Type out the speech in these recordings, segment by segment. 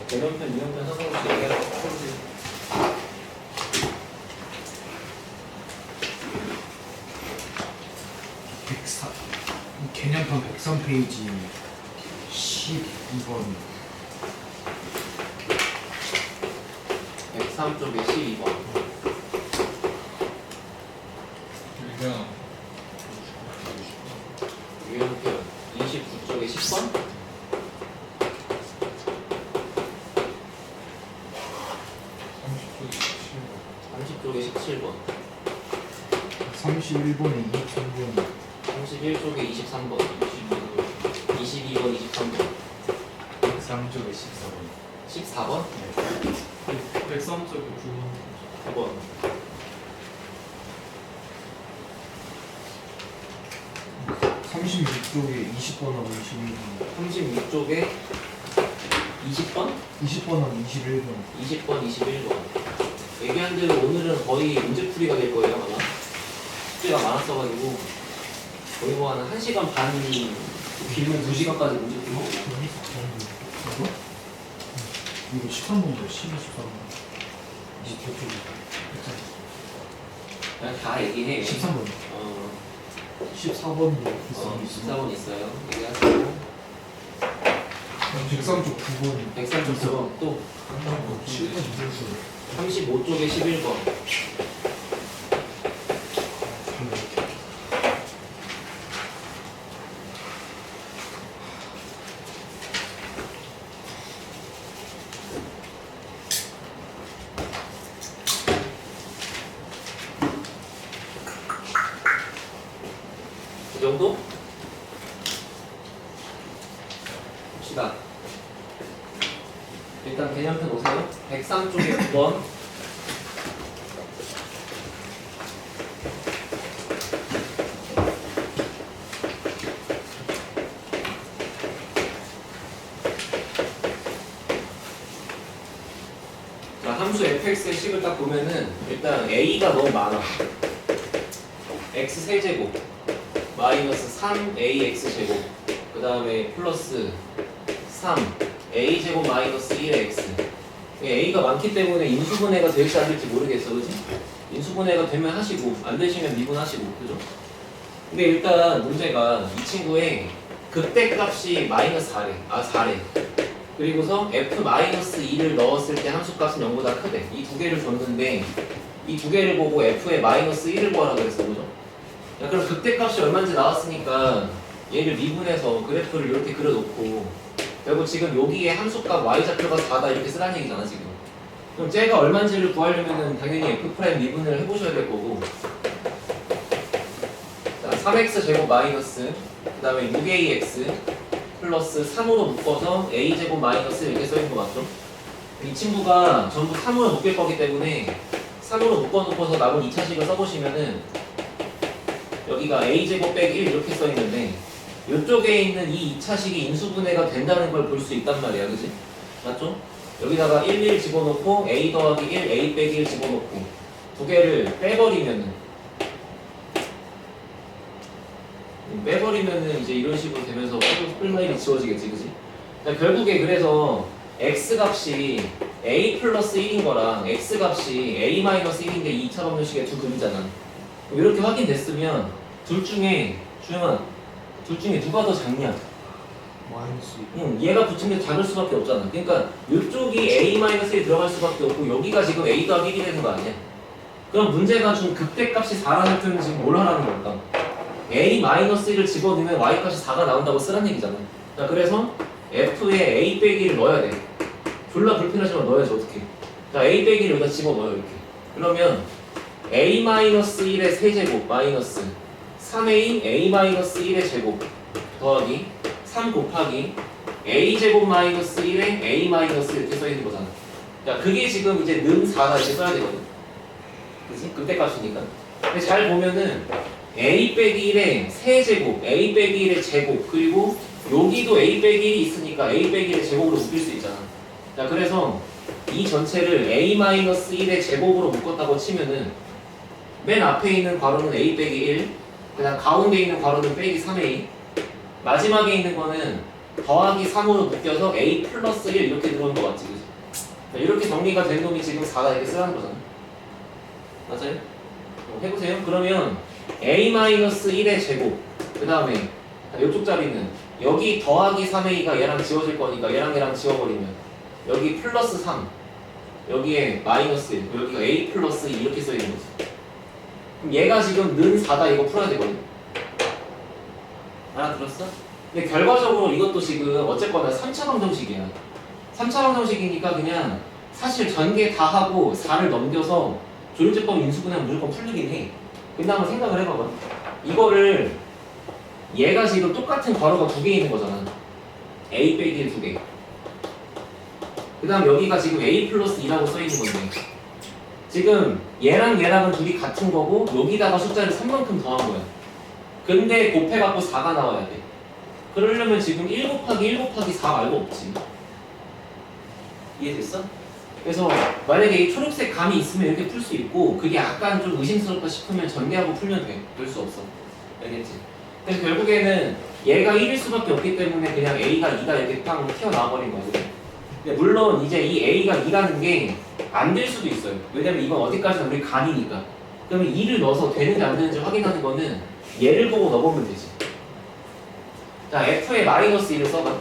개념편, 유형편 상관없이 얘기하라고 해보세요. 개념편 103페이지 12번 103쪽에 12번. 유형편 29쪽에 10번. 30쪽에 17번. 31번에 23번 31쪽에 23번. 22번, 23번. 103쪽에 14번 14번? 103쪽에 9번. 36쪽에 20번하고 21번 36쪽에 20번? 20번하고 21번 20번, 21번. 얘기한 대로 오늘은 거의 문제풀이가 될 거예요, 아마. 숙제가 많았어가지고. 거의 뭐 한 1시간 반, 길면 2시간까지 문제풀이 하고. 이거? 이거 13번도 12, 13번 24쪽에 그냥 다 얘기해. 13번 14번도 있어 14번 있어요. 얘기하시고. 103쪽 9번 103쪽 9번 또. 35쪽에 11번. 이 정도? 봅시다. 일단 개념편 오세요. 103쪽에 9번. 자, 함수 fx의 식을 딱 보면은 일단 a가 너무 많아. x 세제곱 마이너스 3ax 제곱 그 다음에 플러스 3a 제곱 마이너스 1의 x. a가 많기 때문에 인수분해가 될지 안 될지 모르겠어, 그지? 인수분해가 되면 하시고 안 되시면 미분하시고, 그죠? 근데 일단 문제가 이 친구의 극대값이 마이너스 4래. 4래. 그리고서 f 마이너스 2를 넣었을 때 함수값은 0보다 크대. 이 두 개를 줬는데 이 두 개를 보고 f의 마이너스 1을 구하라 그랬어, 그죠? 야, 그럼 극대값이 얼마인지 나왔으니까 얘를 미분해서 그래프를 이렇게 그려놓고 그리고 지금 여기에 함수값 y좌표가 4다 이렇게 쓰라는 얘기잖아 지금. 그럼 쟤가 얼마인지를 구하려면은 당연히 f' 미분을 해보셔야 될 거고. 자, 3x 제곱 마이너스 그 다음에 6ax 플러스 3으로 묶어서 a 제곱 마이너스 이렇게 써있는 거 맞죠? 이 친구가 전부 3으로 묶일 거기 때문에 3으로 묶어놓고서 남은 2차식을 써보시면은 여기가 a제곱 빼기 1 이렇게 써있는데 이쪽에 있는 이 2차식이 인수분해가 된다는 걸 볼 수 있단 말이야, 그지? 맞죠? 여기다가 1, 1 집어넣고 a 더하기 1, a 빼기 1 집어넣고 두 개를 빼버리면은 이제 이런 식으로 되면서 풀라인이 지워지겠지, 그지? 그러니까 결국에 그래서 x 값이 a 플러스 1인 거랑 x 값이 a 마이너스 1인데 2차 방정식의 두 급이잖아. 이렇게 확인됐으면 둘 중에 주영아 둘 중에 누가 더 작냐? 마이너스 응, 얘가 붙은 게 작을 수밖에 없잖아. 그러니까 이쪽이 a-1에 들어갈 수밖에 없고 여기가 지금 a 더하기 1이 되는 거 아니야? 그럼 문제가 준 극대값이 4라는 표현은 지금 뭘 하라는 걸까? a-1을 집어넣으면 y값이 4가 나온다고 쓰란 얘기잖아. 자, 그래서 f에 a 빼기를 넣어야 돼. 졸라 불편하지만 넣어야지 어떻게. 자, a 빼기를 여기다 집어넣어요 이렇게. 그러면 a-1의 세제곱 마이너스 3a a-1의 제곱 더하기 3 곱하기 a제곱 마이너스 1에 a 마이너스 이렇게 써있는 거잖아. 야, 그게 지금 이제 는 4다 이렇게 써야 되거든. 그치? 극대값이니까. 근데 잘 보면은 a 빼기 1의 세제곱 a 빼기 1의 제곱 그리고 여기도 a 빼기 1이 있으니까 a 빼기 1의 제곱으로 묶일 수 있잖아. 자, 그래서 이 전체를 a-1의 제곱으로 묶었다고 치면은 맨 앞에 있는 괄호는 a 빼기 1, 그 다음 가운데 있는 괄호는 빼기 3a, 마지막에 있는 거는 더하기 3으로 묶여서 A 플러스 1 이렇게 들어오는 거 맞지? 그치? 자, 이렇게 정리가 된 놈이 지금 4가 이렇게 쓰라는 거잖아. 맞아요? 해보세요. 그러면 A-1의 제곱 그 다음에 이쪽 자리는 여기 더하기 3A가 얘랑 지워질 거니까 얘랑 지워버리면 여기 플러스 3 여기에 마이너스 1 여기가 A 플러스 2 이렇게 써있는 거지. 그럼 얘가 지금 는 4다 이거 풀어야 되거든. 알아들었어? 근데 결과적으로 이것도 지금 어쨌거나 3차 방정식이야. 3차 방정식이니까 그냥 사실 전개 다 하고 4를 넘겨서 조율제법 인수분해하면 무조건 풀리긴 해. 근데 한번 생각을 해봐봐. 이거를 얘가 지금 똑같은 괄호가 2개 있는 거잖아. A 빼기 2개. 그 다음 여기가 지금 A 플러스 2라고 써있는 건데 지금 얘랑은 둘이 같은 거고 여기다가 숫자를 3만큼 더한 거야. 근데 곱해갖고 4가 나와야 돼. 그러려면 지금 1 곱하기 1 곱하기 4 말고 없지. 이해됐어? 그래서 만약에 이 초록색 감이 있으면 이렇게 풀 수 있고 그게 약간 좀 의심스럽다 싶으면 전개하고 풀면 돼. 별 수 없어. 알겠지? 그래서 결국에는 얘가 1일 수밖에 없기 때문에 그냥 A가 2가 이렇게 팡 튀어나와 버린 거지. 근데 물론 이제 이 A가 2라는 게 안 될 수도 있어요. 왜냐면 이건 어디까지나 우리 간이니까. 그러면 2를 넣어서 되는지 안 되는지 확인하는 거는 얘를 보고 넣어보면 되지. 자, F에 마이너스 1을 써봐.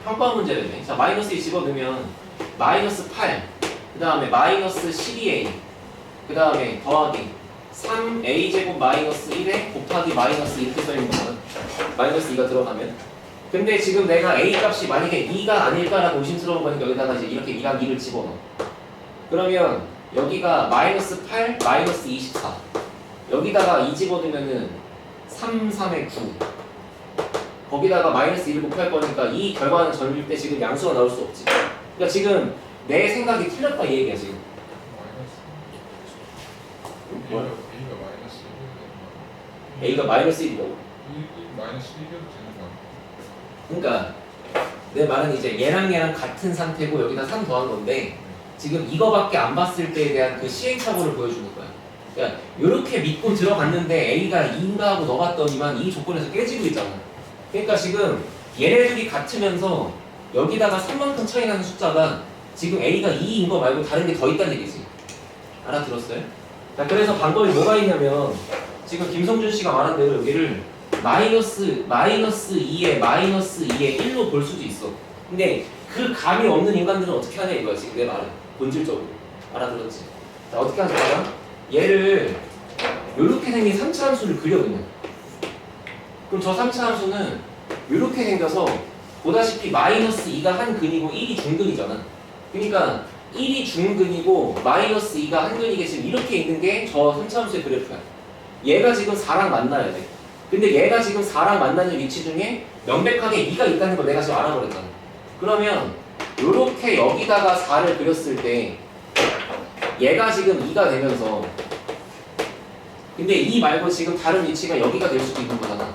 평가 문제라네. 자, 마이너스 2 집어넣으면 마이너스 8, 그 다음에 마이너스 12A, 그 다음에 더하기 3A제곱 마이너스 1에 곱하기 마이너스 이렇게 써있는 거거든. 마이너스 2가 들어가면. 근데 지금 내가 A 값이 만약에 2가 아닐까라고 의심스러운 거니까 여기다가 이제 이렇게 2랑 2를 집어넣어. 그러면 여기가 마이너스 8, 마이너스 24. 여기다가 2 집어넣으면은 3, 3에 9. 거기다가 마이너스 1을 곱할 거니까 이 결과는 전일 때 지금 양수가 나올 수 없지. 그러니까 지금 내 생각이 틀렸다 이 얘기야 지금. A가 마이너스 1이면 A가 마이너스 1이라고. 마이너스 1이어도 되는 거 아니야? 그러니까 내 말은 이제 얘랑 같은 상태고 여기다 3 더한 건데 지금 이거밖에 안 봤을 때에 대한 그 시행착오를 보여주는 거야. 그러니까 이렇게 믿고 들어갔는데 A가 2인가 하고 넣어봤더니만 이 조건에서 깨지고 있잖아. 그러니까 지금 얘네들이 같으면서 여기다가 3만큼 차이 나는 숫자가 지금 A가 2인 거 말고 다른 게 더 있다는 얘기지. 알아들었어요? 자, 그래서 방법이 뭐가 있냐면 지금 김성준 씨가 말한 대로 여기를 마이너스 2에 마이너스 2에 1로 볼 수도 있어. 근데 그 감이 없는 인간들은 어떻게 하냐 이거야 지금 내 말은 본질적으로. 알아들었지? 자, 어떻게 하자? 얘를 요렇게 생긴 3차 함수를 그려 그냥. 그럼 저 3차 함수는 요렇게 생겨서 보다시피 마이너스 2가 한 근이고 1이 중근이잖아. 그러니까 1이 중근이고 마이너스 2가 한 근이게 지금 이렇게 있는 게 저 3차 함수의 그래프야. 얘가 지금 4랑 만나야 돼. 근데 얘가 지금 4랑 만나는 위치 중에 명백하게 2가 있다는 걸 내가 지금 알아버렸잖아. 그러면 요렇게 여기다가 4를 그렸을 때 얘가 지금 2가 되면서 근데 2 말고 지금 다른 위치가 여기가 될 수도 있는 거잖아.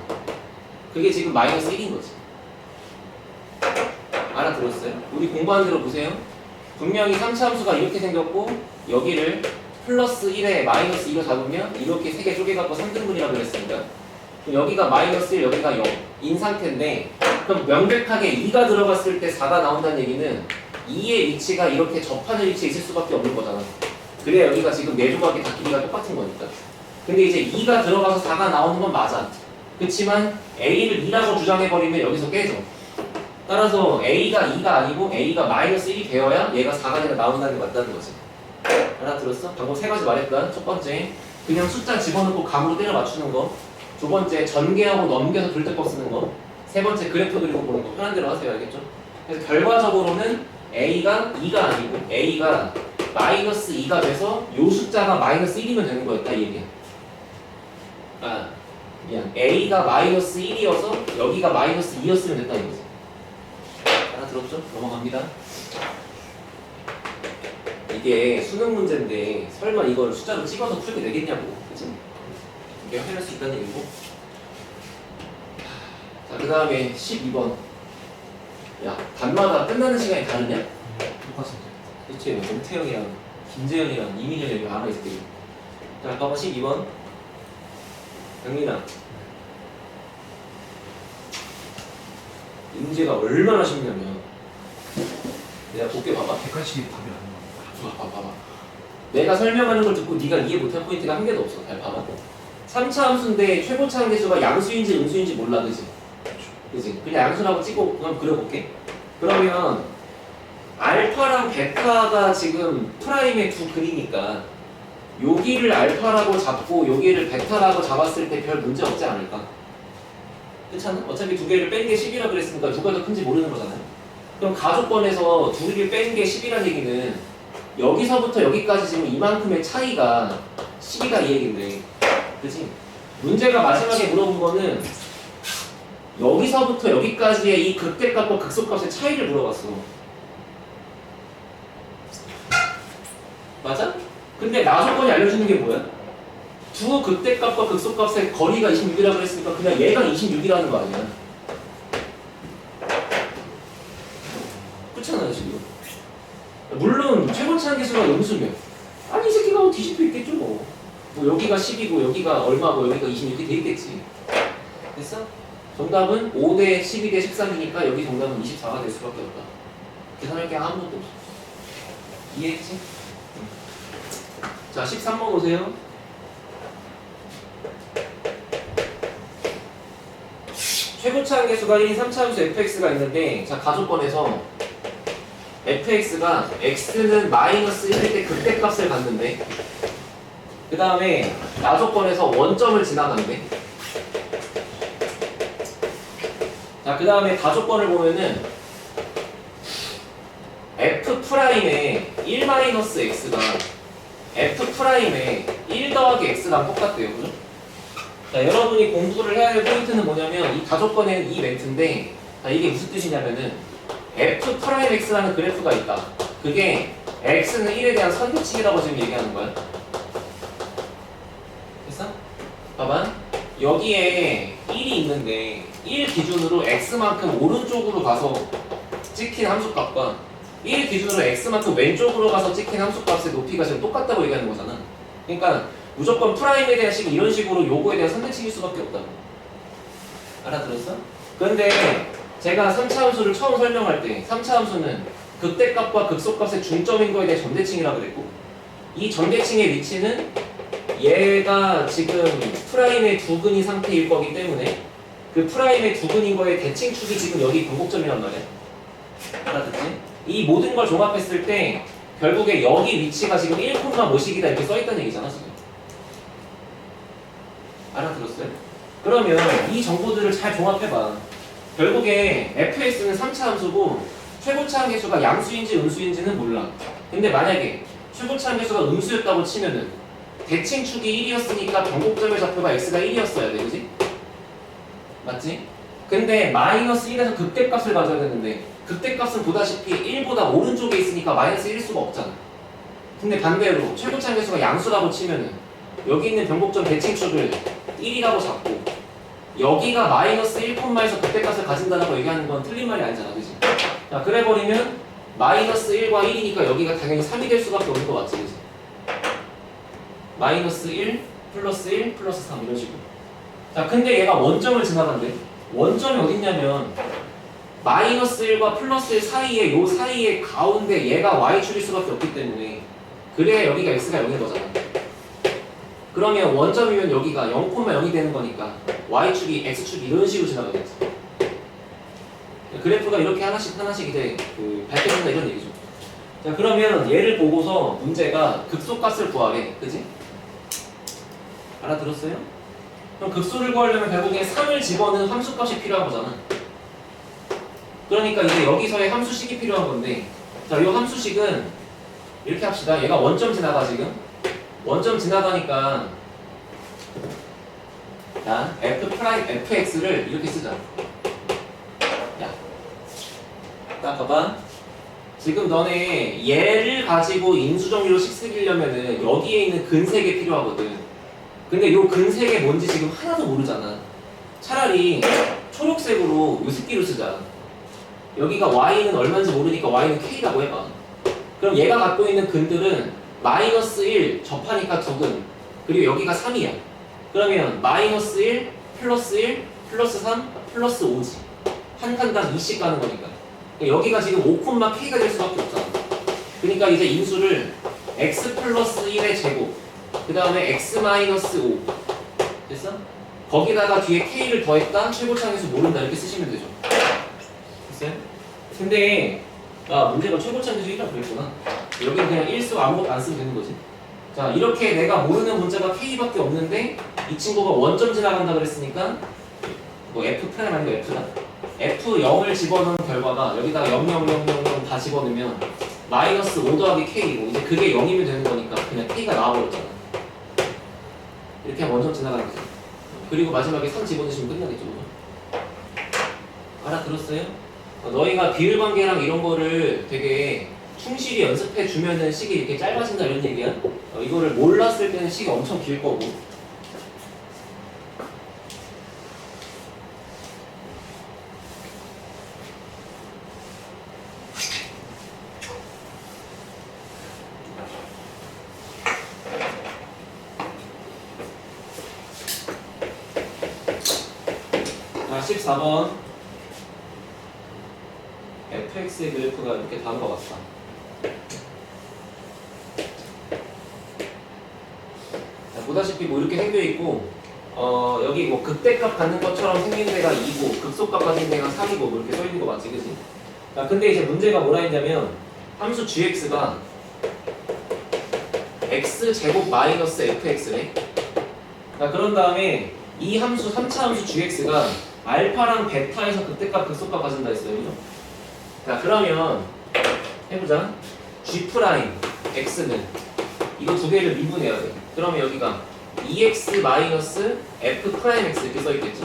그게 지금 마이너스 1인 거지. 알아들었어요? 우리 공부한 대로 보세요. 분명히 3차 함수가 이렇게 생겼고 여기를 플러스 1에 마이너스 2로 잡으면 이렇게 3개 쪼개갖고 3등분이라고 그랬습니다. 여기가 마이너스 1, 여기가 0인 상태인데 그럼 명백하게 2가 들어갔을 때 4가 나온다는 얘기는 2의 위치가 이렇게 접하는 위치에 있을 수밖에 없는 거잖아. 그래야 여기가 지금 4조각이 다 길이가 똑같은 거니까. 근데 이제 2가 들어가서 4가 나오는 건 맞아. 그렇지만 A를 2라고 주장해버리면 여기서 깨져. 따라서 A가 2가 아니고 A가 마이너스 1이 되어야 얘가 4가 나온다는 게 맞다는 거지. 알아들었어? 방금 3가지 말했다. 첫 번째, 그냥 숫자 집어넣고 감으로 때려 맞추는 거. 두 번째, 전개하고 넘겨서 불대법 쓰는 거. 세 번째, 그래프 그리고 보는 거. 편한 대로 하세요. 알겠죠? 그래서 결과적으로는 A가 2가 아니고 A가 마이너스 2가 돼서 요 숫자가 마이너스 1이면 되는 거였다 이 얘기야. 아, 미안. A가 마이너스 1이어서 여기가 마이너스 2였으면 됐다 이거지. 알아들었죠? 넘어갑니다. 이게 수능 문제인데 설마 이걸 숫자로 찍어서 풀게 되겠냐고. 그치? 이게 해낼 수 있다는 얘기고. 자, 그 다음에 12번. 야, 단마다 끝나는 시간이 다르냐? 똑같습니다. 그치? 정태형이랑 김재현이랑 이민현이 여기 하나 있을 때. 자, 봐봐 12번. 강민아. 이 문제가 얼마나 쉽냐면 내가 볼게 봐봐. 객관식이 답이 안 나와. 봐봐. 내가 설명하는 걸 듣고 네가 이해 못할 포인트가 한 개도 없어. 잘 봐봐. 3차 함수인데 최고차 함수가 양수인지 음수인지 몰라, 그지? 그지? 그냥 양수라고 찍고 그럼 그려볼게. 그러면 알파랑 베타가 지금 프라임의 두 근이니까 여기를 알파라고 잡고 여기를 베타라고 잡았을 때 별 문제 없지 않을까? 그렇잖아? 어차피 두 개를 뺀 게 10이라 그랬으니까 누가 더 큰지 모르는 거잖아요. 그럼 가족권에서 두 개를 뺀 게 10이란 얘기는 여기서부터 여기까지 지금 이만큼의 차이가 10이다 이 얘긴데, 그치? 문제가 마지막에 물어본 거는 여기서부터 여기까지의 이 극대값과 극소값의 차이를 물어봤어. 맞아? 근데 나조건이 알려주는 게 뭐야? 두 극대값과 극소값의 거리가 26이라고 그랬으니까 그냥 얘가 26이라는 거 아니야? 그렇잖아요 지금. 물론 최고차 한계수가 음수면 아니 이 새끼가 뭐 뒤집혀 있겠죠 뭐. 뭐 여기가 10이고 여기가 얼마고 여기가 26이 돼 있겠지. 됐어? 정답은 5대 12대 13이니까 여기 정답은 24가 될 수밖에 없다. 계산할 게 아무것도 없어. 이해했지? 자 13번 오세요. 최고차 한계수가 1인 3차 함수 fx가 있는데 자 가족권에서 fx가 x는 마이너스 1일 때 극대값을 갖는데 그 다음에 나조건에서 원점을 지나간대. 자 그 다음에 가족권을 보면은 f'의 1-x가 f'의 1 더하기 x랑 똑같대요. 그죠? 자 여러분이 공부를 해야 될 포인트는 뭐냐면 이 가족권에는 이 멘트인데 자 이게 무슨 뜻이냐면은 f'x라는 그래프가 있다. 그게 x는 1에 대한 선대칭이라고 지금 얘기하는 거야. 됐어? 봐봐. 여기에 1이 있는데 1 기준으로 x만큼 오른쪽으로 가서 찍힌 함수값과 1 기준으로 x만큼 왼쪽으로 가서 찍힌 함수값의 높이가 지금 똑같다고 얘기하는 거잖아. 그러니까 무조건 프라임에 대한 식이 이런 식으로 요거에 대한 선대칭일 수밖에 없다고. 알아들었어? 그런데 제가 3차 함수를 처음 설명할 때 3차 함수는 극대값과 극소값의 중점인 거에 대해 전대칭이라고 그랬고 이 전대칭의 위치는 얘가 지금 프라임의 두근이 상태일 거기 때문에 그 프라임의 두근인 거의 대칭축이 지금 여기 변곡점이란 말이야. 알아듣지? 이 모든 걸 종합했을 때 결국에 여기 위치가 지금 1, 뭐씩이다 이렇게 써있다는 얘기잖아 지금. 알아들었어요? 그러면 이 정보들을 잘 종합해봐. 결국에 fx는 3차 함수고 최고차 함계수가 양수인지 음수인지는 몰라. 근데 만약에 최고차 함계수가 음수였다고 치면은 대칭축이 1이었으니까 변곡점의 좌표가 x가 1이었어야 돼, 그지? 맞지? 근데 마이너스 1에서 극대값을 가져야 되는데 극대값은 보다시피 1보다 오른쪽에 있으니까 마이너스 1일 수가 없잖아. 근데 반대로 최고차 함계수가 양수라고 치면은 여기 있는 변곡점 대칭축을 1이라고 잡고 여기가 마이너스 1,에서 극대값을 가진다라고 얘기하는 건 틀린 말이 아니잖아, 그지? 자, 그래버리면 마이너스 1과 1이니까 여기가 당연히 3이 될 수밖에 없는 거 맞지, 그지? 마이너스 1 플러스 1 플러스 3 이런 식으로. 자, 근데 얘가 원점을 지나간대. 원점이 어딨냐면 마이너스 1과 플러스 1 사이에 요 사이에 가운데 얘가 y축일 수밖에 없기 때문에 그래야 여기가 x가 0인 거잖아. 그러면 원점이면 여기가 0,0이 되는 거니까 y축이 x축이 이런 식으로 지나가겠지. 그래프가 이렇게 하나씩 이제 밝혀진다 이런 얘기죠. 자 그러면 얘를 보고서 문제가 극소값을 구하래. 그지? 알아들었어요? 그럼 극소를 구하려면 결국에 3을 집어넣은 함수값이 필요한 거잖아. 그러니까 이제 여기서의 함수식이 필요한 건데 자, 이 함수식은 이렇게 합시다. 얘가 원점 지나가 지금. 원점 지나가니까 자, fx를 이렇게 쓰자. 야, 딱 봐봐. 지금 너네 얘를 가지고 인수정리로 식쓰기려면은 여기에 있는 근색이 필요하거든. 근데 요 근색이 뭔지 지금 하나도 모르잖아. 차라리 초록색으로 요 새끼로 쓰자. 여기가 y는 얼마인지 모르니까 y는 k라고 해봐. 그럼 얘가 갖고 있는 근들은 마이너스 1 접하니까 두근 그리고 여기가 3이야. 그러면 마이너스 1 플러스 1 플러스 3 플러스 5지. 한 칸당 2씩 가는 거니까. 그러니까 여기가 지금 5,k가 될 수밖에 없잖아. 그러니까 이제 인수를 x 플러스 1의 제곱, 그 다음에 x 마이너스 5. 됐어? 거기다가 뒤에 k를 더했다, 최고차항수 모른다, 이렇게 쓰시면 되죠. 됐어요? 근데 문제가 최고차항수 1이라고 그랬구나. 여기는 그냥 1 쓰고 아무것도 안 쓰면 되는 거지. 자, 이렇게 내가 모르는 문자가 k밖에 없는데 이 친구가 원점 지나간다 그랬으니까 뭐 f 프라임 아니고 f다. f0을 집어넣은 결과가 여기다가 0, 0, 0, 0, 0 다 집어넣으면 마이너스 5 더하기 k고, 이제 그게 0이면 되는 거니까 그냥 k가 나와버렸잖아. 이렇게 하면 원점 지나가는 거죠. 그리고 마지막에 3 집어넣으시면 끝나겠죠. 알아들었어요? 너희가 비율 관계랑 이런 거를 되게 충실히 연습해 주면은 식이 이렇게 짧아진다 이런 얘기야. 이거를 몰랐을 때는 식이 엄청 길 거고. 자, 14번. fx의 그래프가 이렇게 다른 것 같다. 자, 보다시피 뭐 이렇게 생겨 있고, 여기 뭐 극대값 갖는 것처럼 생긴 데가 2고, 극소값 가진 데가 3이고, 뭐 이렇게 써 있는 거 맞지, 그지? 자, 근데 이제 문제가 뭐라 했냐면, 함수 gx가 x 제곱 마이너스 fx래. 자, 그런 다음에 이 함수 3차 함수 gx가 알파랑 베타에서 극대값 극소값 가진다 했어요, 그죠? 자, 그러면 해보자. g 프라임 x는 이거 두 개를 미분해야 돼. 그러면 여기가 2x 마이너스 f 프라임 x 이렇게 써 있겠지.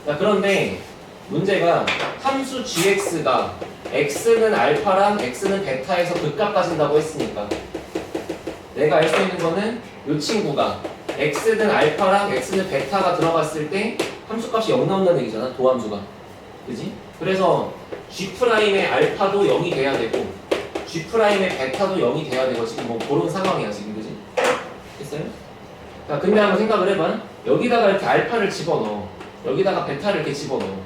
자, 그런데 문제가 함수 gx가 x는 알파랑 x는 베타에서 극값 가진다고 했으니까 내가 알 수 있는 거는 이 친구가 x는 알파랑 x는 베타가 들어갔을 때 함수값이 0 나온다는 얘기잖아, 도함수가. 그지? 그래서 G'의 알파도 0이 돼야 되고 G'의 베타도 0이 돼야 되고 지금 뭐 그런 상황이야 지금, 그지? 됐어요? 자, 근데 한번 생각을 해봐. 여기다가 이렇게 알파를 집어넣어, 여기다가 베타를 이렇게 집어넣어.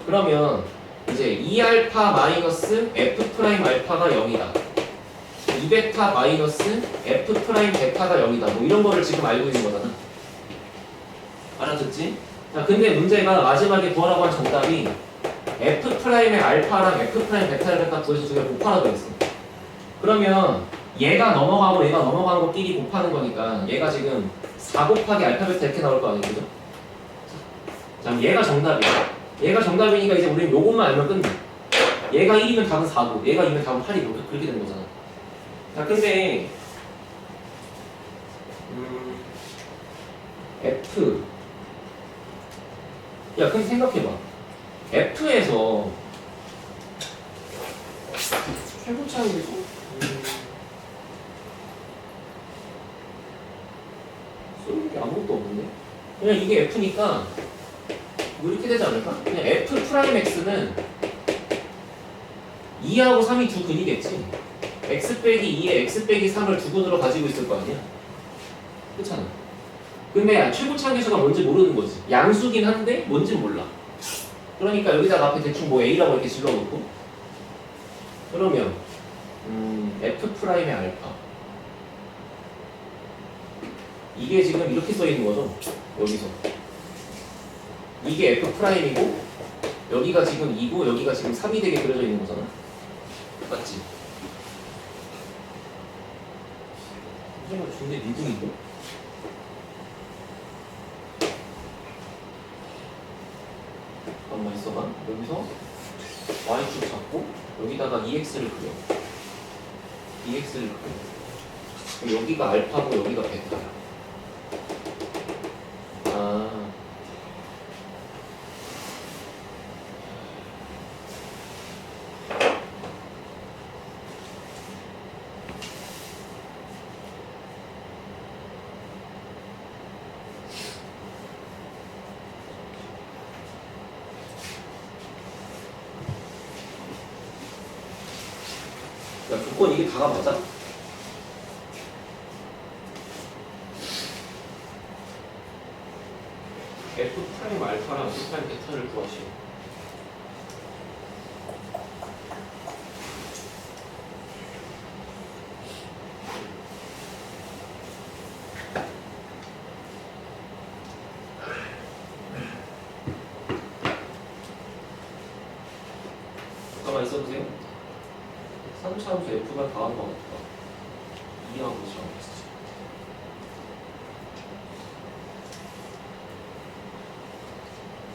그러면 이제 2알파 마이너스 F' 알파가 0이다, 2베타 마이너스 F' 베타가 0이다, 뭐 이런 거를 지금 알고 있는 거잖아. 알아듣지? 자, 근데 문제가 마지막에 구하라고 한 정답이 F'의 알파랑 F' 베타를 갖다 구해서 두 개를 곱하라고 했어. 그러면 얘가 넘어가고 얘가 넘어가는 것끼리 곱하는 거니까 얘가 지금 4 곱하기 알파 베타 이렇게 나올 거 아니에요, 그죠? 자, 그럼 얘가 정답이야. 얘가 정답이니까 이제 우리는 요것만 알면 끝내. 얘가 1이면 답은 4고 얘가 2면 답은 8이고 그렇게 되는 거잖아. 자, 근데 F, 야, 근데 생각해봐. F에서 최고차항이죠? 쏠는 게 아무것도 없는데? 그냥 이게 F니까 뭐 이렇게 되지 않을까? 그냥 F'X는 2하고 3이 두 근이겠지? X 빼기 2에 X 빼기 3을 두 근으로 가지고 있을 거 아니야? 그렇잖아. 근데 최고차항계수가 뭔지 모르는 거지. 양수긴 한데 뭔지 몰라. 그러니까 여기다가 앞에 대충 뭐 A라고 이렇게 질러놓고, 그러면 F'의 알파, 이게 지금 이렇게 써있는 거죠. 여기서 이게 F'이고 여기가 지금 2고 여기가 지금 3이 되게 그려져 있는 거잖아. 맞지? 선생님 중대 미분인데? 잠깐만 있어봐. 여기서 y축 잡고 여기다가 2x를 그려. 2x를 그려. 여기가 알파고 여기가 베타야. 아, 야, 조건 이게 다가 맞아? F' 알파랑 F' 베타를 구하시오. 잠깐만 있어보세요. 3차함수 F가 다한 거 같다. 2하고 시작했지.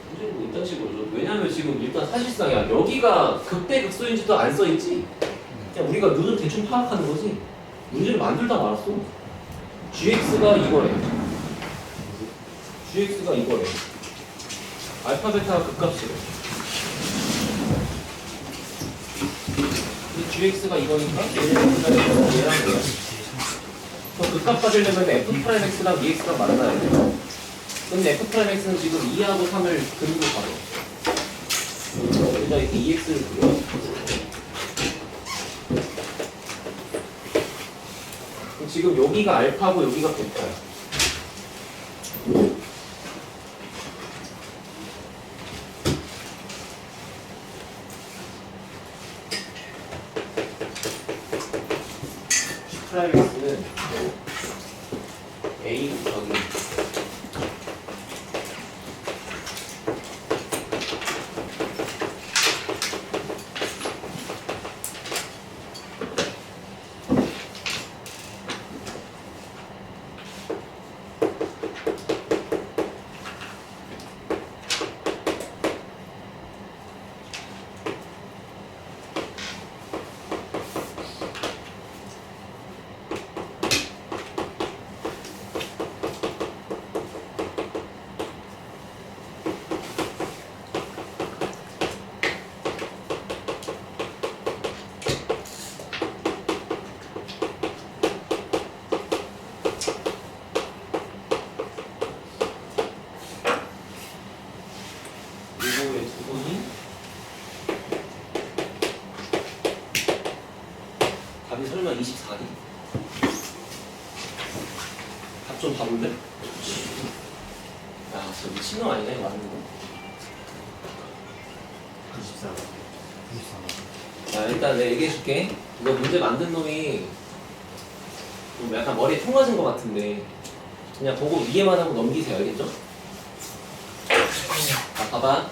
문제는 뭐 이딴 식으로죠. 왜냐면 지금 일단 사실상이야. 여기가 극대극소인지도 안 써있지? 그냥 우리가 눈으로 대충 파악하는 거지. 문제를 만들다 말았어. gx가 이거래. gx가 이거래. 알파 베타가 극값이래. gx가 이거니까 얘랑 얘야. 그럼 극값 받으려면 f'x랑 ex랑 만나야 돼. 근데 f'x는 지금 2하고 3을 그리고 바로 여기다 이렇게 2x를 그려. 그럼 지금 여기가 알파고 여기가 베타야. G'X는 A 곱하기 이거의 두 분이 답이 설마 24니? 답 좀 봐볼래? 야, 저 미친놈 아니네, 이거 맞는 거. 94. 94. 자, 일단 내가 얘기해줄게. 이거 문제 만든 놈이 좀 약간 머리에 통 맞은 거 같은데 그냥 보고 이해만 하고 넘기세요, 알겠죠? 자, 봐봐.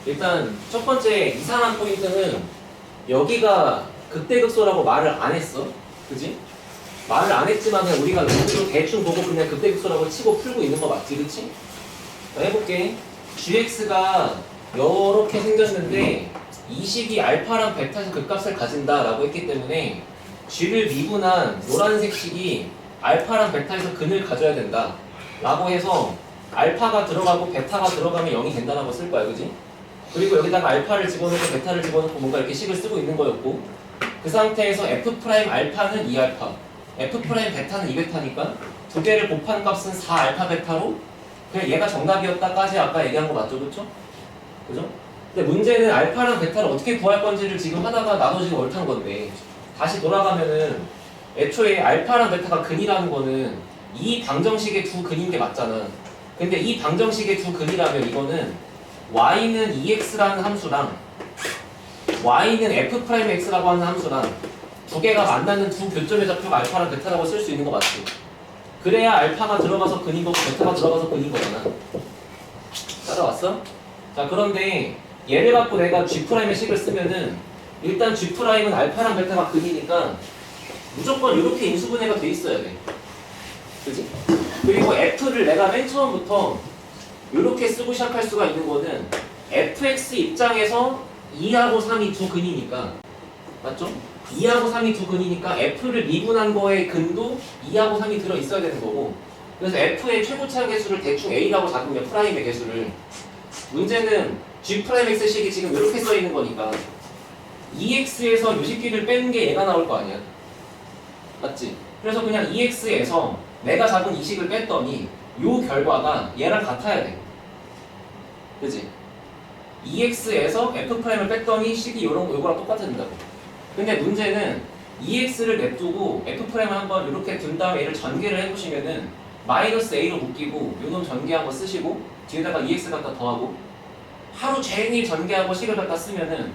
일단 첫 번째 이상한 포인트는 여기가 극대극소라고 말을 안 했어. 그지? 말을 안 했지만 그냥 우리가 눈으로 대충 보고 그냥 극대극소라고 치고 풀고 있는 거 맞지? 그치? 자, 해볼게. gx가 이렇게 생겼는데 이 식이 알파랑 베타에서 극값을 가진다 라고 했기 때문에 g를 미분한 노란색 식이 알파랑 베타에서 근을 가져야 된다 라고 해서 알파가 들어가고 베타가 들어가면 0이 된다라고 쓸 거야, 그지? 그리고 여기다가 알파를 집어넣고 베타를 집어넣고 뭔가 이렇게 식을 쓰고 있는 거였고 그 상태에서 f' 알파는 2알파 f' 베타는 2베타니까 두 개를 곱한 값은 4알파 베타로 그냥 얘가 정답이었다까지 아까 얘기한 거 맞죠? 그쵸? 그죠? 근데 문제는 알파랑 베타를 어떻게 구할 건지를 지금 하다가 나도 지금 옳단 건데 다시 돌아가면은 애초에 알파랑 베타가 근이라는 거는 이 방정식의 두 근인 게 맞잖아. 근데 이 방정식의 두 근이라면 이거는 y는 2x라는 함수랑 y는 f'x라고 하는 함수랑 두 개가 만나는 두 교점의 좌표가 알파랑 베타라고 쓸 수 있는 거 맞지? 그래야 알파가 들어가서 근인 거고 베타가 들어가서 근인 거잖아. 따라왔어? 자, 그런데 얘를 갖고 내가 G'의 식을 쓰면은 일단 G'은 알파랑 베타가 근이니까 무조건 이렇게 인수분해가 돼 있어야 돼. 그지? 그리고 F를 내가 맨 처음부터 이렇게 쓰고 시작할 수가 있는 거는 fx 입장에서 2하고 3이 두 근이니까 맞죠? 2하고 3이 두 근이니까 f를 미분한 거의 근도 2하고 3이 들어있어야 되는 거고 그래서 f의 최고차의 개수를 대충 a라고 잡으면 프라임의 개수를 문제는 G'X식이 지금 이렇게 써있는 거니까 2x에서 유식비를 빼는 게 얘가 나올 거 아니야 맞지? 그래서 그냥 2x에서 내가 잡은 이 식을 뺐더니 요 결과가 얘랑 같아야 돼. 그치? 2x에서 f'을 뺐더니 식이 요거랑 똑같아진다고. 근데 문제는 2x를 냅두고 f'을 한번 이렇게 둔 다음에 얘를 전개를 해보시면은 마이너스 a로 묶이고 요놈 전개 한번 쓰시고 뒤에다가 EX 갖다 더하고 하루 종일 전개하고 식을 갖다 쓰면은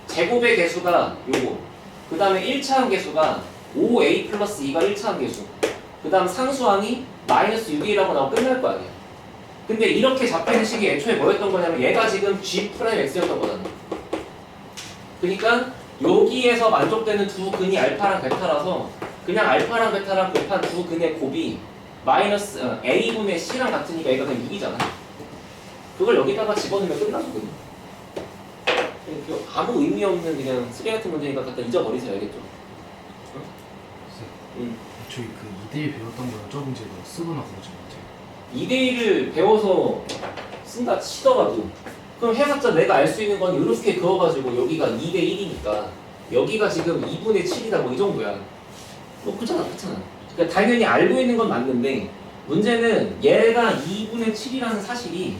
제곱의 개수가 요거 그 다음에 1차항 개수가 5A 플러스 2가 1차항 개수 그 다음 상수항이 마이너스 6A라고 나오고 끝날 거 아니야. 근데 이렇게 잡혀있는 식이 애초에 뭐였던 거냐면 얘가 지금 G'X였던 거잖아. 그러니까 여기에서 만족되는 두 근이 알파랑 베타라서 그냥 알파랑 베타랑 곱한 두 근의 곱이 마이너스 A분의 C랑 같으니까 얘가 그냥 6이잖아. 그걸 여기다가 집어넣으면 끝나거든. 아무 의미 없는 그냥 쓰레 같은 문제니까 갖다 잊어버리세요. 알겠죠? 저희 그 2대1 배웠던 거랑 저 문제도 쓰거나 그러지 못해요. 2대1을 배워서 쓴다 치더라도 그럼 해봤자 내가 알 수 있는 건 이렇게 그어가지고 여기가 2대1이니까 여기가 지금 2분의 7이다 뭐 이 정도야. 뭐 그렇잖아. 그러니까 당연히 알고 있는 건 맞는데 문제는 얘가 2분의 7이라는 사실이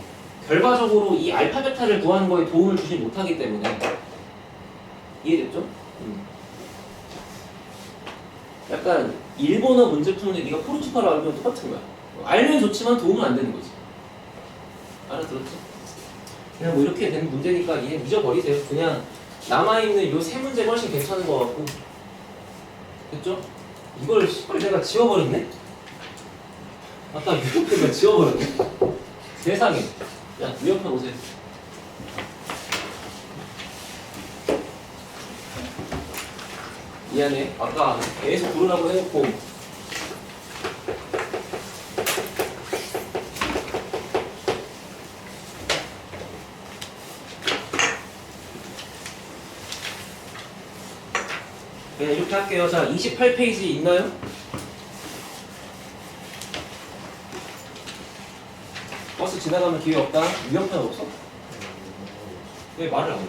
결과적으로 이 알파 베타를 구하는 거에 도움을 주지 못하기 때문에 이해됐죠? 약간 일본어 문제 푸는데 네가 포르투갈어 알면 똑같은 거야. 알면 좋지만 도움은 안 되는 거지. 알아들었죠? 그냥 뭐 이렇게 된 문제니까 얘 잊어버리세요. 그냥 남아있는 요 세 문제가 훨씬 괜찮은 것 같고 됐죠? 이걸 씨발 내가 지워버렸네? 아까 유형표가 지워버렸네? 세상에. 야, 유형표 보세요. 미안해. 아까 계속 부르라고 해놓고 그냥 이렇게 할게요. 자, 28페이지 있나요? 버스 지나가면 기회 없다. 유형편 없어? 왜 말을 안 해?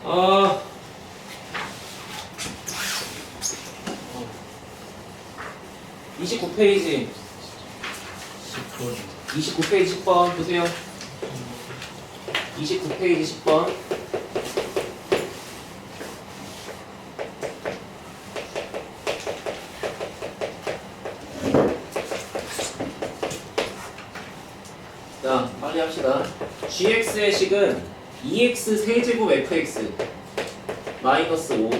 아, 29페이지 29페이지 10번 보세요. 29페이지 10번 자, 빨리 합시다. gx의 식은 2x 세제곱 fx 마이너스 5.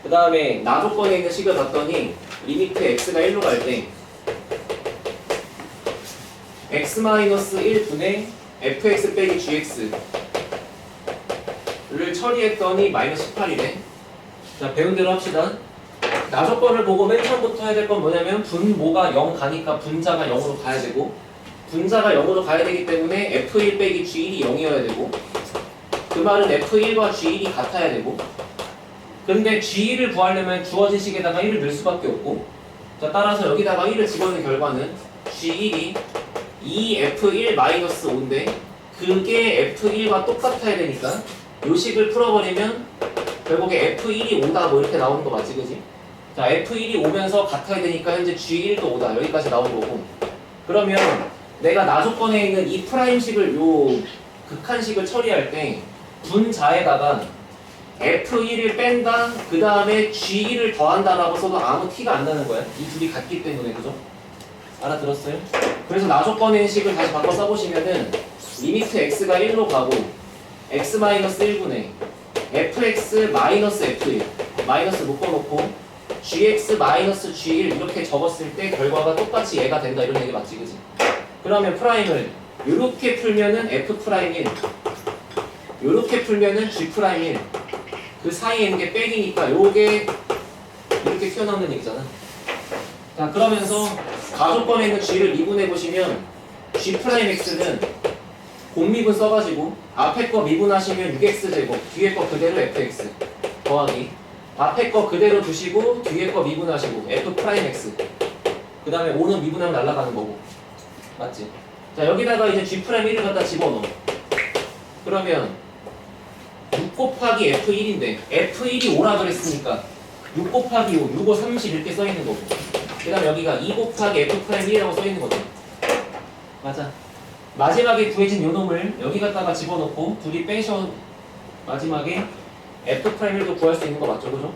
그 다음에 나조건에 있는 식을 봤더니 리미트 x가 1로 갈 때 x 마이너스 1분의 fx 빼기 gx를 처리했더니 마이너스 18이래. 자, 배운 대로 합시다. 나조건을 보고 맨 처음부터 해야 될 건 뭐냐면 분모가 0 가니까 분자가 0으로 가야 되고 분자가 0으로 가야 되기 때문에 f1 빼기 g1이 0이어야 되고 그 말은 f1과 g1이 같아야 되고 근데 g1을 구하려면 주어진 식에다가 1을 넣을 수밖에 없고 자, 따라서 여기다가 1을 집어넣은 결과는 g1이 2f1-5인데 그게 f1과 똑같아야 되니까 요 식을 풀어버리면 결국에 f1이 5다 뭐 이렇게 나오는 거 맞지 그지? 자, f1이 오면서 같아야 되니까 현재 g1도 5다 여기까지 나온 거고 그러면 내가 나조건에 있는 이 프라임식을 요 극한식을 처리할 때 분자에다가 f1을 뺀다 그 다음에 g1을 더한다 라고 써도 아무 티가 안 나는 거야. 이 둘이 같기 때문에 그죠? 알아들었어요? 그래서 나조건의 식을 다시 바꿔 써보시면은 리미트 x가 1로 가고 x-1분의 fx-f1 마이너스 묶어놓고 gx-g1 이렇게 적었을 때 결과가 똑같이 얘가 된다 이런 얘기 맞지 그지? 그러면 프라임을 요렇게 풀면은 f'1 요렇게 풀면은 g'1 그 사이에 있는 게 빼기니까 요게 이렇게 튀어나오는 얘기잖아. 자, 그러면서 가조건에 있는 g를 미분해 보시면 g'x는 곱미분 써가지고 앞에 거 미분하시면 6x제곱 뒤에 거 그대로 fx 더하기 앞에 거 그대로 두시고 뒤에 거 미분하시고 f'x 그 다음에 5는 미분하면 날아가는 거고 맞지? 자, 여기다가 이제 g'1을 갖다 집어넣어. 그러면 6 곱하기 f1인데 f1이 5라 그랬으니까 6 곱하기 5, 6, 5, 30 이렇게 써있는 거고 그 다음 여기가 2 곱하기 f'1이라고 써있는 거죠. 맞아. 마지막에 구해진 요 놈을 여기 갖다가 집어넣고 둘이 빼셔 마지막에 f'1도 구할 수 있는 거 맞죠? 그죠?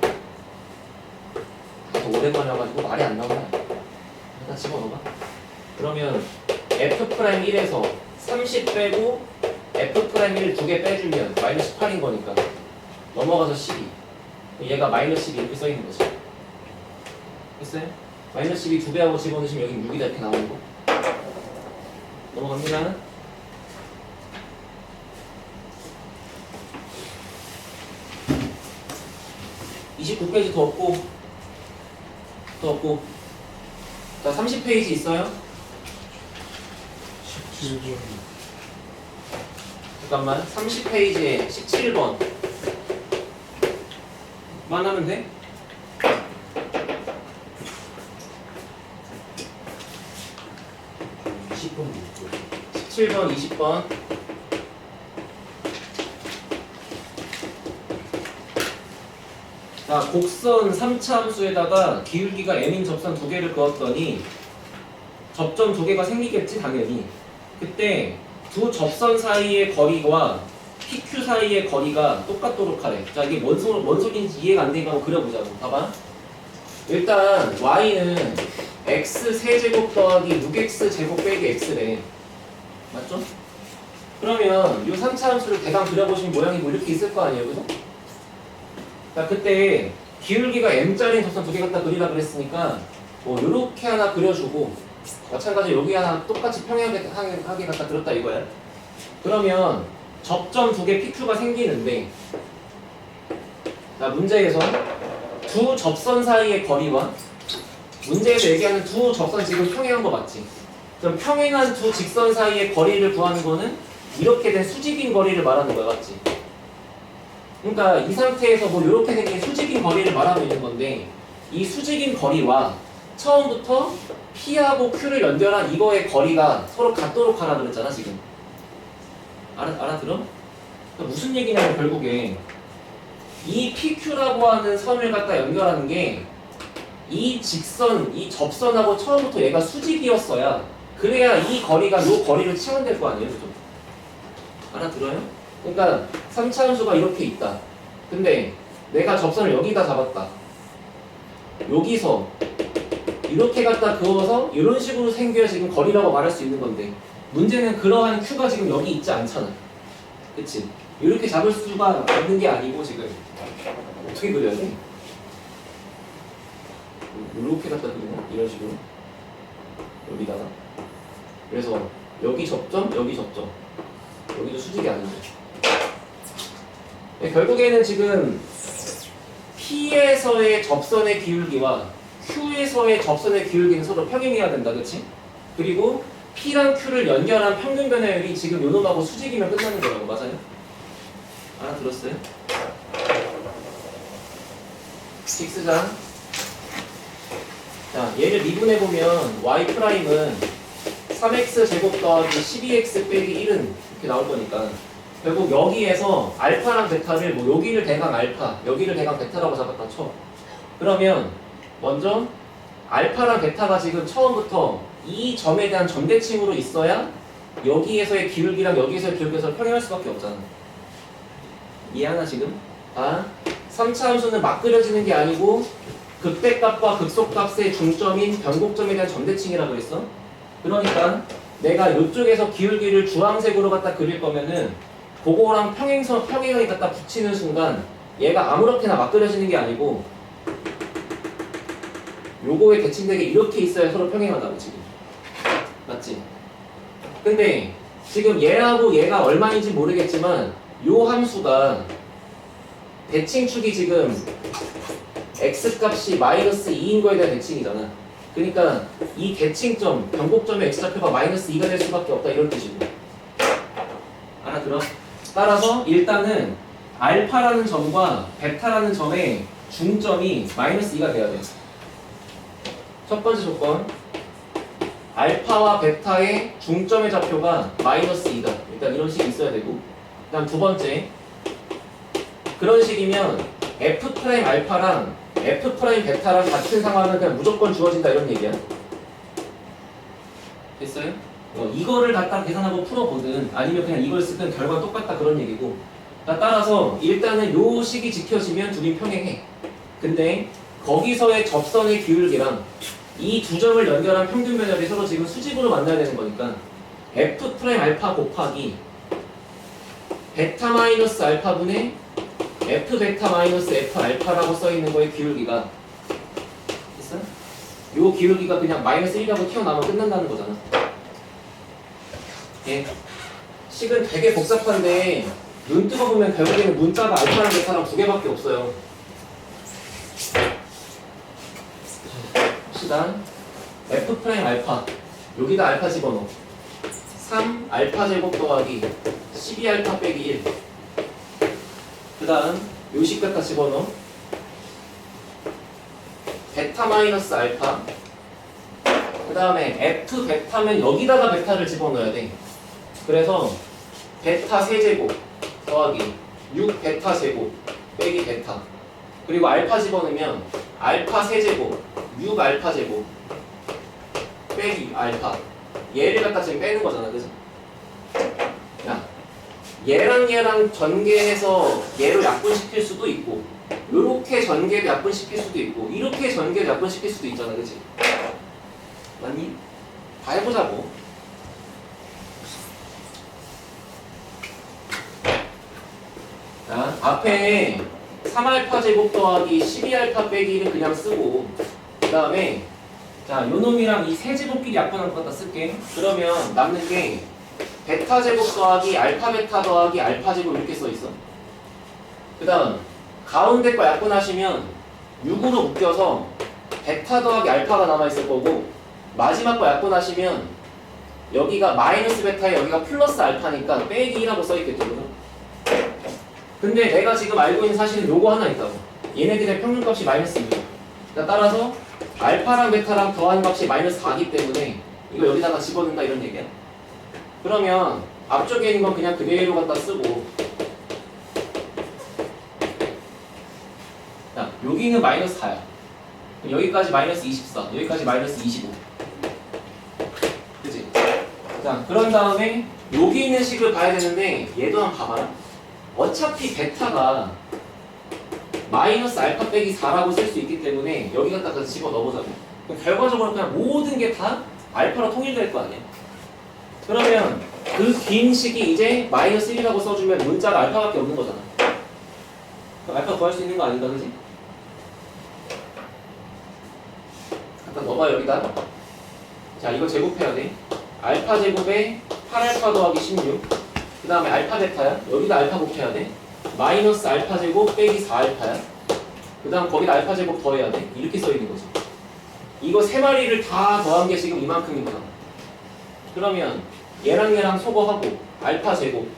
계속 오래 걸려가지고 말이 안 나오네. 일단 집어넣어봐. 그러면 F'1에서 30 빼고 F'1 두 개 빼주면 마이너스 8인 거니까 넘어가서 12. 얘가 마이너스 12 이렇게 써있는 거지. 됐어요? 마이너스 12 두 배하고 집어넣으시면 여기 6이다 이렇게 나오는 거. 넘어갑니다. (29페이지) 더 없고 자 30페이지 있어요? 17번. 잠깐만 30페이지에 17번 만 하면 돼? (10번도 있고) 17번 20번 자 곡선 3차 함수에다가 기울기가 m인 접선 두 개를 그었더니 접점 두 개가 생기겠지 당연히. 그때 두 접선 사이의 거리와 PQ 사이의 거리가 똑같도록 하래. 자 이게 뭔 소리인지 이해가 안 되니까 한번 그려보자고. 봐봐. 일단 y는 x 세제곱 더하기 6x 제곱 빼기 x래. 맞죠? 그러면 이 3차 함수를 대강 그려보시면 모양이 뭐 이렇게 있을 거 아니에요, 그죠? 자 그때 기울기가 m짜리인 접선 두 개 갖다 그리라 그랬으니까 뭐 요렇게 하나 그려주고 마찬가지로 여기 하나 똑같이 평행하게 갖다 그렸다 이거야. 그러면 접점 두 개 PQ가 생기는데 자 문제에서 두 접선 사이의 거리와 문제에서 얘기하는 두 접선 지금 평행한 거 맞지? 그럼 평행한 두 직선 사이의 거리를 구하는 거는 이렇게 된 수직인 거리를 말하는 거야, 맞지? 그러니까 이 상태에서 뭐 이렇게 생긴 수직인 거리를 말하고 있는 건데 이 수직인 거리와 처음부터 P하고 Q를 연결한 이거의 거리가 서로 같도록 하라 그랬잖아 지금. 알아들어? 그러니까 무슨 얘기냐면 결국에 이 PQ라고 하는 선을 갖다 연결하는 게 이 직선, 이 접선하고 처음부터 얘가 수직이었어야 그래야 이 거리가 요 거리를 채워낼 거 아니에요, 그죠? 알아들어요? 그러니까 3차 함수가 이렇게 있다. 근데 내가 접선을 여기다 잡았다. 여기서 이렇게 갖다 그어서 이런 식으로 생겨야 지금 거리라고 말할 수 있는 건데 문제는 그러한 Q가 지금 여기 있지 않잖아. 그치? 이렇게 잡을 수가 없는 게 아니고 지금 어떻게 그려야 돼? 이렇게 갖다 그리나? 이런 식으로 여기다가 그래서 여기 접점, 여기 접점 여기도 수직이 아닌데 결국에는 지금 P에서의 접선의 기울기와 Q에서의 접선의 기울기는 서로 평행해야 된다, 그치? 그리고 P랑 Q를 연결한 평균 변화율이 지금 요놈하고 수직이면 끝나는 거라고, 맞아요? 알아들었어요? X자 자, 얘를 미분해보면 Y'은 3x 제곱 더하기 12x 빼기 1은 이렇게 나올 거니까 결국 여기에서 알파랑 베타를 뭐 여기를 대강 알파, 여기를 대강 베타라고 잡았다 쳐. 그러면 먼저 알파랑 베타가 지금 처음부터 이 점에 대한 점대칭으로 있어야 여기에서의 기울기랑 여기에서의 기울기에서 평행할 수밖에 없잖아. 이해하나 지금? 아, 3차 함수는 막 그려지는 게 아니고 극대값과 극소값의 중점인 변곡점에 대한 점대칭이라고 그랬어. 그러니까 내가 이쪽에서 기울기를 주황색으로 갖다 그릴 거면은 그거랑 평행을 갖다 붙이는 순간 얘가 아무렇게나 막 그려지는 게 아니고 요거에 대칭되게 이렇게 있어야 서로 평행하다고 지금. 맞지? 근데 지금 얘하고 얘가 얼마인지 모르겠지만 요 함수가 대칭축이 지금 x값이 마이너스 2인 거에 대한 대칭이잖아. 그러니까 이 대칭점, 변곡점의 x좌표가 마이너스 2가 될 수밖에 없다 이런 뜻이고. 알아들어? 따라서 일단은 알파라는 점과 베타라는 점의 중점이 마이너스 2가 돼야 돼. 첫 번째 조건. 알파와 베타의 중점의 좌표가 마이너스 2다. 일단 이런 식이 있어야 되고. 그다음 두 번째. 그런 식이면 F' 알파랑 F' 베타랑 같은 상황은 그냥 무조건 주어진다 이런 얘기야. 됐어요? 이거를 갖다 계산하고 풀어보든 아니면 그냥 이걸 쓰든 결과는 똑같다 그런 얘기고. 따라서 일단은 요 식이 지켜지면 둘이 평행해. 근데 거기서의 접선의 기울기랑 이 두 점을 연결한 평균 면열이 서로 지금 수직으로 만나야 되는 거니까 f 프라임 알파 곱하기 베타 마이너스 알파분의 f 베타 마이너스 f 알파라고 써 있는 거의 기울기가 됐어? 요 기울기가 그냥 마이너스 1이라고 튀어나오면 끝난다는 거잖아. 예. 식은 되게 복잡한데 눈 뜨고 보면 결국에는 문자가 알파랑 베타랑 두 개밖에 없어요. 봅시다. f 프라임 알파 여기다 알파 집어넣어. 3 알파 제곱 더하기 12 알파 빼기 1. 그 다음 요식 갖다 집어넣어. 베타 마이너스 알파. 그 다음에 f 베타면 여기다가 베타를 집어넣어야 돼. 그래서 베타 세제곱 더하기 6 베타 제곱 빼기 베타. 그리고 알파 집어넣으면 알파 세제곱 6 알파 제곱 빼기 알파. 얘를 갖다 지금 빼는 거잖아, 그죠? 야, 얘랑 전개해서 얘를 약분시킬 수도 있고, 요렇게 전개를 약분시킬 수도 있고, 이렇게 전개를 약분시킬 수도 있잖아, 그지? 맞니? 다 해보자고. 자, 앞에 3알파 제곱 더하기 12알파 빼기 1은 그냥 쓰고, 그 다음에 자, 요 놈이랑 이 세제곱끼리 약분한 것 갖다 쓸게. 그러면 남는 게 베타 제곱 더하기 알파 베타 더하기 알파 제곱 이렇게 써 있어. 그 다음 가운데 거 약분하시면 6으로 묶여서 베타 더하기 알파가 남아있을 거고, 마지막 거 약분하시면 여기가 마이너스 베타에 여기가 플러스 알파니까 빼기 1하고 써있겠죠. 근데 내가 지금 알고 있는 사실은 요거 하나 있다고. 얘네들의 평균값이 마이너스 2. 그러니까 따라서 알파랑 베타랑 더한 값이 마이너스 4기 때문에 이거 여기다가 집어넣는다 이런 얘기야. 그러면 앞쪽에 있는 건 그냥 그대로 갖다 쓰고, 자, 여기는 마이너스 4야. 여기까지 마이너스 24, 여기까지 마이너스 25. 그치? 자, 그런 다음에 여기 있는 식을 봐야 되는데 얘도 한번 봐봐라. 어차피 베타가 마이너스 알파 빼기 4라고 쓸 수 있기 때문에 여기 갖다가 집어 넣어보자고. 그럼 결과적으로 그냥 모든 게 다 알파로 통일될 거 아니야. 그러면 그 긴 식이 이제 마이너스 1이라고 써주면 문자가 알파밖에 없는 거잖아. 그럼 알파 구할 수 있는 거 아닌가, 그지? 갖다 넣어봐 여기다. 자, 이거 제곱해야 돼. 알파 제곱에 8알파 더하기 16. 그 다음에 알파 베타야. 여기다 알파 곱해야 돼. 마이너스 알파 제곱 빼기 4알파야. 그 다음 거기다 알파 제곱 더해야 돼. 이렇게 써 있는 거지. 이거 세 마리를 다 더한 게 지금 이만큼인 거잖아. 그러면 얘랑 소거하고 알파 제곱.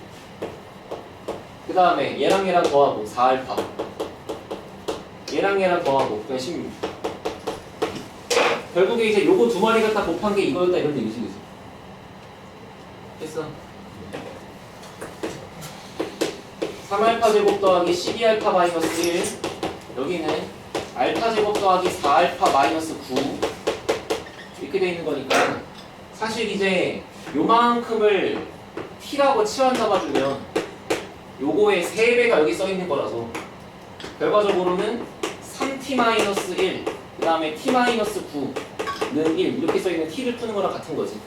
그 다음에 얘랑 더하고 4알파. 얘랑 더하고 그냥 16. 결국에 이제 요거 두 마리 갖다 곱한 게 이거였다 이런 얘기지, 그치? 됐어. 3알파 제곱 더하기 12알파 마이너스 1. 여기는 알파 제곱 더하기 4알파 마이너스 9. 이렇게 돼 있는 거니까 사실 이제 요만큼을 t라고 치환 잡아주면 요거의 3배가 여기 써 있는 거라서 결과적으로는 3t 마이너스 1, 그 다음에 t 마이너스 9는 1 이렇게 써 있는 t를 푸는 거랑 같은 거지.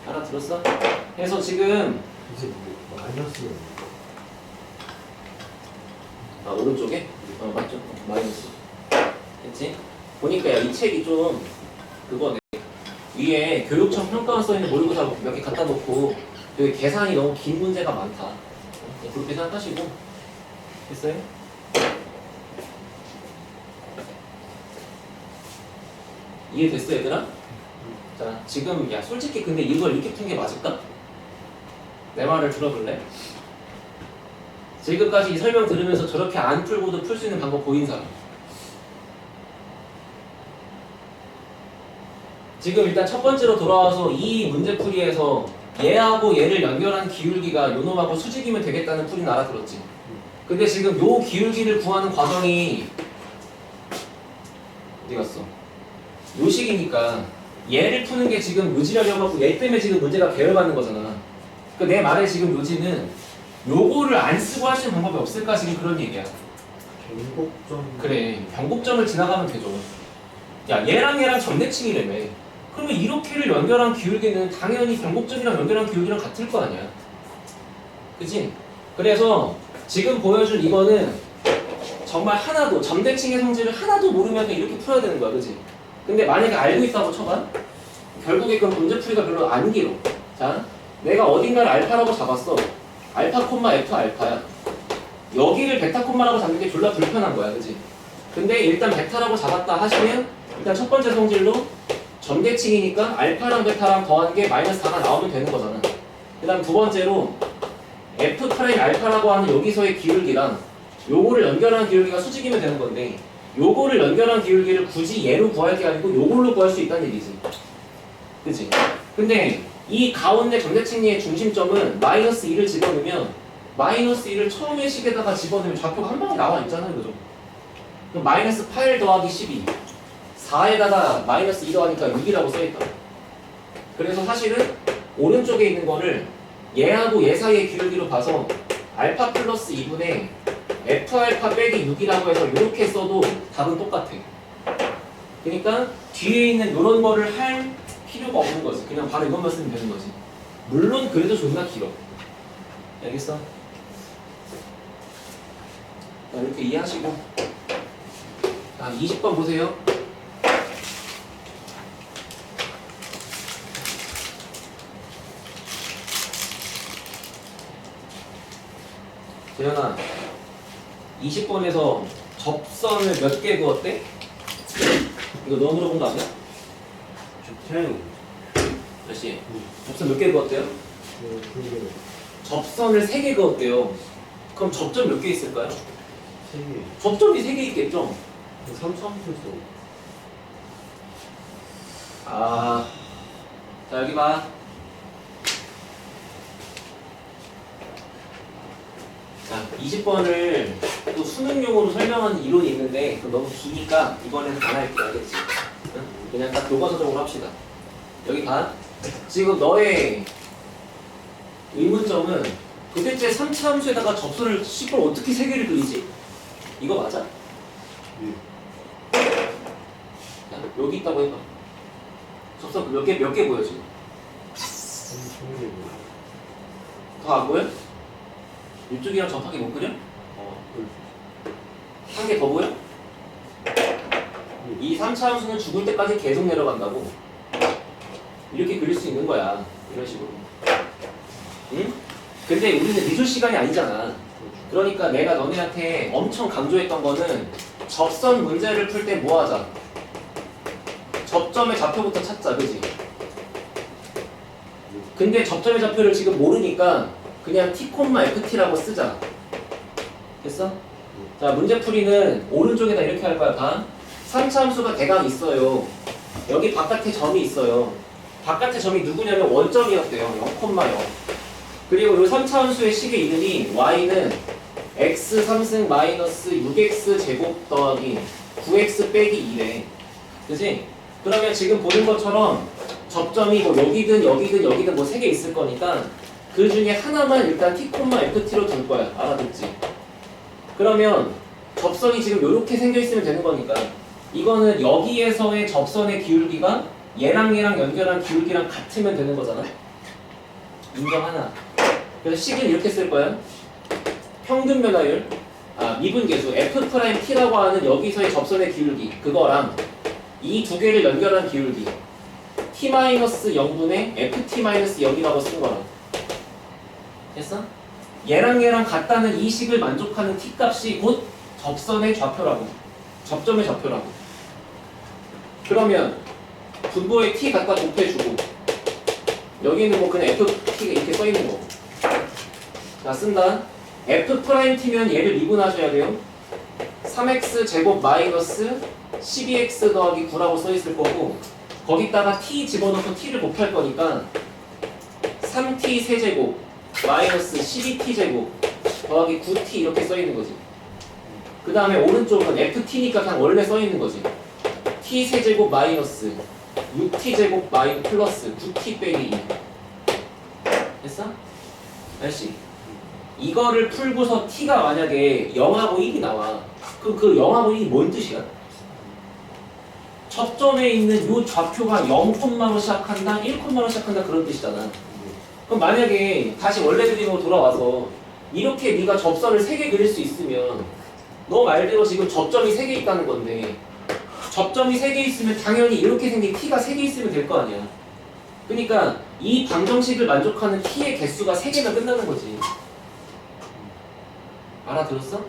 알아들었어? 그래서 지금 이제 뭐 마이너스 오른쪽에? 맞죠? 마이너스. 됐지? 보니까 야, 이 책이 좀 그거네. 위에 교육청 평가원 써있는 모의고사 몇 개 갖다 놓고 여기 계산이 너무 긴 문제가 많다. 그렇게 생각하시고. 됐어요? 이해됐어 얘들아? 자, 지금 야 솔직히 근데 이걸 이렇게 푼 게 맞을까? 내 말을 들어볼래? 지금까지 이 설명 들으면서 저렇게 안 풀고도 풀 수 있는 방법 보인 사람? 지금 일단 첫 번째로 돌아와서 이 문제풀이에서 얘하고 얘를 연결한 기울기가 요놈하고 수직이면 되겠다는 풀이는 알아들었지. 근데 지금 요 기울기를 구하는 과정이 어디 갔어? 요 식이니까 얘를 푸는 게 지금 요지라려고 얘 때문에 지금 문제가 계열받는 거잖아. 그 내 말의 지금 요지는 요거를 안 쓰고 할 수 있는 방법이 없을까 지금 그런 얘기야. 변곡점. 그래, 변곡점을 지나가면 되죠. 야, 얘랑 점대칭이라며. 그러면 이렇게를 연결한 기울기는 당연히 변곡점이랑 연결한 기울기랑 같을 거 아니야. 그치? 그래서 지금 보여준 이거는 정말 하나도, 점대칭의 성질을 하나도 모르면 그냥 이렇게 풀어야 되는 거야. 그치? 근데 만약에 알고 있다고 쳐봐. 결국에 그럼 문제풀이가 별로 안 길어. 자, 내가 어딘가를 알파라고 잡았어. 알파 콤마 F 알파야. 여기를 베타 콤마라고 잡는 게 졸라 불편한 거야. 그치? 근데 일단 베타라고 잡았다 하시면 일단 첫 번째 성질로 점대칭이니까 알파랑 베타랑 더한 게 마이너스 4가 나오면 되는 거잖아. 그 다음 두 번째로 F 프라임 알파라고 하는 여기서의 기울기랑 요거를 연결하는 기울기가 수직이면 되는 건데 요거를 연결한 기울기를 굳이 얘로 구할 게 아니고 요걸로 구할 수 있다는 얘기지. 그치? 근데 이 가운데 점대칭리의 중심점은 마이너스 2를 집어넣으면 마이너스 1을 처음의 식에다가 집어넣으면 좌표가 한 방에 나와 있잖아요. 그죠? 그럼 마이너스 8 더하기 12 4에다가 마이너스 2 더하니까 6이라고 써있다. 그래서 사실은 오른쪽에 있는 거를 얘하고 얘 사이의 기울기로 봐서 알파 플러스 2분의 F알파 빼기 6이라고 해서 이렇게 써도 답은 똑같아. 그러니까 뒤에 있는 이런 거를 할 필요가 없는 거지. 그냥 바로 이것만 쓰면 되는 거지. 물론 그래도 존나 길어. 알겠어? 자, 이렇게 이해하시고 자, 20번 보세요. 재현아 20번에서 접선을 몇 개 그었대? 이거 너 물어본 거 아니야? 주탱. 몇 시? 접선 몇 개 그었대요? 그게 접선을 3개 그었대요. 그럼 접점 몇 개 있을까요? 3개. 접점이 3개 있겠죠? 3차함수소. 아, 자 여기 봐. 자, 20번을 또 수능용으로 설명하는 이론이 있는데 그거 너무 기니까 이번에는 안 할게. 알겠지? 응? 그냥 딱 교과서적으로 합시다. 여기 봐. 지금 너의 의문점은 도대체 3차 함수에다가 접선을 식을 어떻게 3개를 그리지? 이거 맞아? 예. 자, 여기 있다고 해봐. 접선 몇 개 보여 지금? 3개. 더 안 보여? 이쪽이랑 접하게 못 그려? 한 개 더 보여? 이 3차 함수는 죽을 때까지 계속 내려간다고. 이렇게 그릴 수 있는 거야. 이런 식으로. 응? 근데 우리는 미술 시간이 아니잖아. 그러니까 내가 너네한테 엄청 강조했던 거는 접선 문제를 풀 때 뭐 하자? 접점의 좌표부터 찾자. 그지? 근데 접점의 좌표를 지금 모르니까 그냥 t, ft라고 쓰자. 됐어? 자, 문제풀이는 오른쪽에다 이렇게 할 거야. 봐. 3차 함수가 대강 있어요. 여기 바깥에 점이 있어요. 바깥에 점이 누구냐면 원점이었대요. 0,0. 그리고 이 3차 함수의 식의 이름이 y는 x 3승 마이너스 6x 제곱 더하기 9x 빼기 2래. 그치? 그러면 지금 보는 것처럼 접점이 뭐 여기든 뭐 3개 있을 거니까 그 중에 하나만 일단 t, ft로 둘 거야. 알아듣지? 그러면 접선이 지금 이렇게 생겨 있으면 되는 거니까 이거는 여기에서의 접선의 기울기가 얘랑 연결한 기울기랑 같으면 되는 거잖아. 인정 하나. 그래서 식은 이렇게 쓸 거야. 평균 변화율, 미분계수 f't라고 하는 여기서의 접선의 기울기 그거랑 이 두 개를 연결한 기울기 t-0분의 ft-0이라고 쓴 거랑 됐어? 얘랑 같다는 이 식을 만족하는 t 값이 곧 접선의 좌표라고. 접점의 좌표라고. 그러면 분모에 t 갖다 곱해주고 여기는 뭐 그냥 ft가 이렇게 써있는 거고. 자, 쓴다. f't면 얘를 미분하셔야 돼요. 3x 제곱 마이너스 12x 더하기 9라고 써있을 거고 거기다가 t 집어넣고 t를 곱할 거니까 3t 세제곱 마이너스 12t 제곱 더하기 9t 이렇게 써있는 거지. 그 다음에 오른쪽은 ft니까 그냥 원래 써있는 거지. t 세제곱 마이너스 6t 제곱 마이너스 플러스 9t 빼기 2. 됐어? 알씨? 이거를 풀고서 t가 만약에 0하고 1이 나와. 그럼 그 0하고 1이 뭔 뜻이야? 접점에 있는 요 좌표가 0콤마로 시작한다, 1콤마로 시작한다 그런 뜻이잖아. 그럼 만약에 다시 원래 그림으로 돌아와서 이렇게 네가 접선을 3개 그릴 수 있으면 너 말대로 지금 접점이 3개 있다는 건데 접점이 3개 있으면 당연히 이렇게 생긴 t가 3개 있으면 될 거 아니야. 그러니까 이 방정식을 만족하는 t의 개수가 3개면 끝나는 거지. 알아들었어?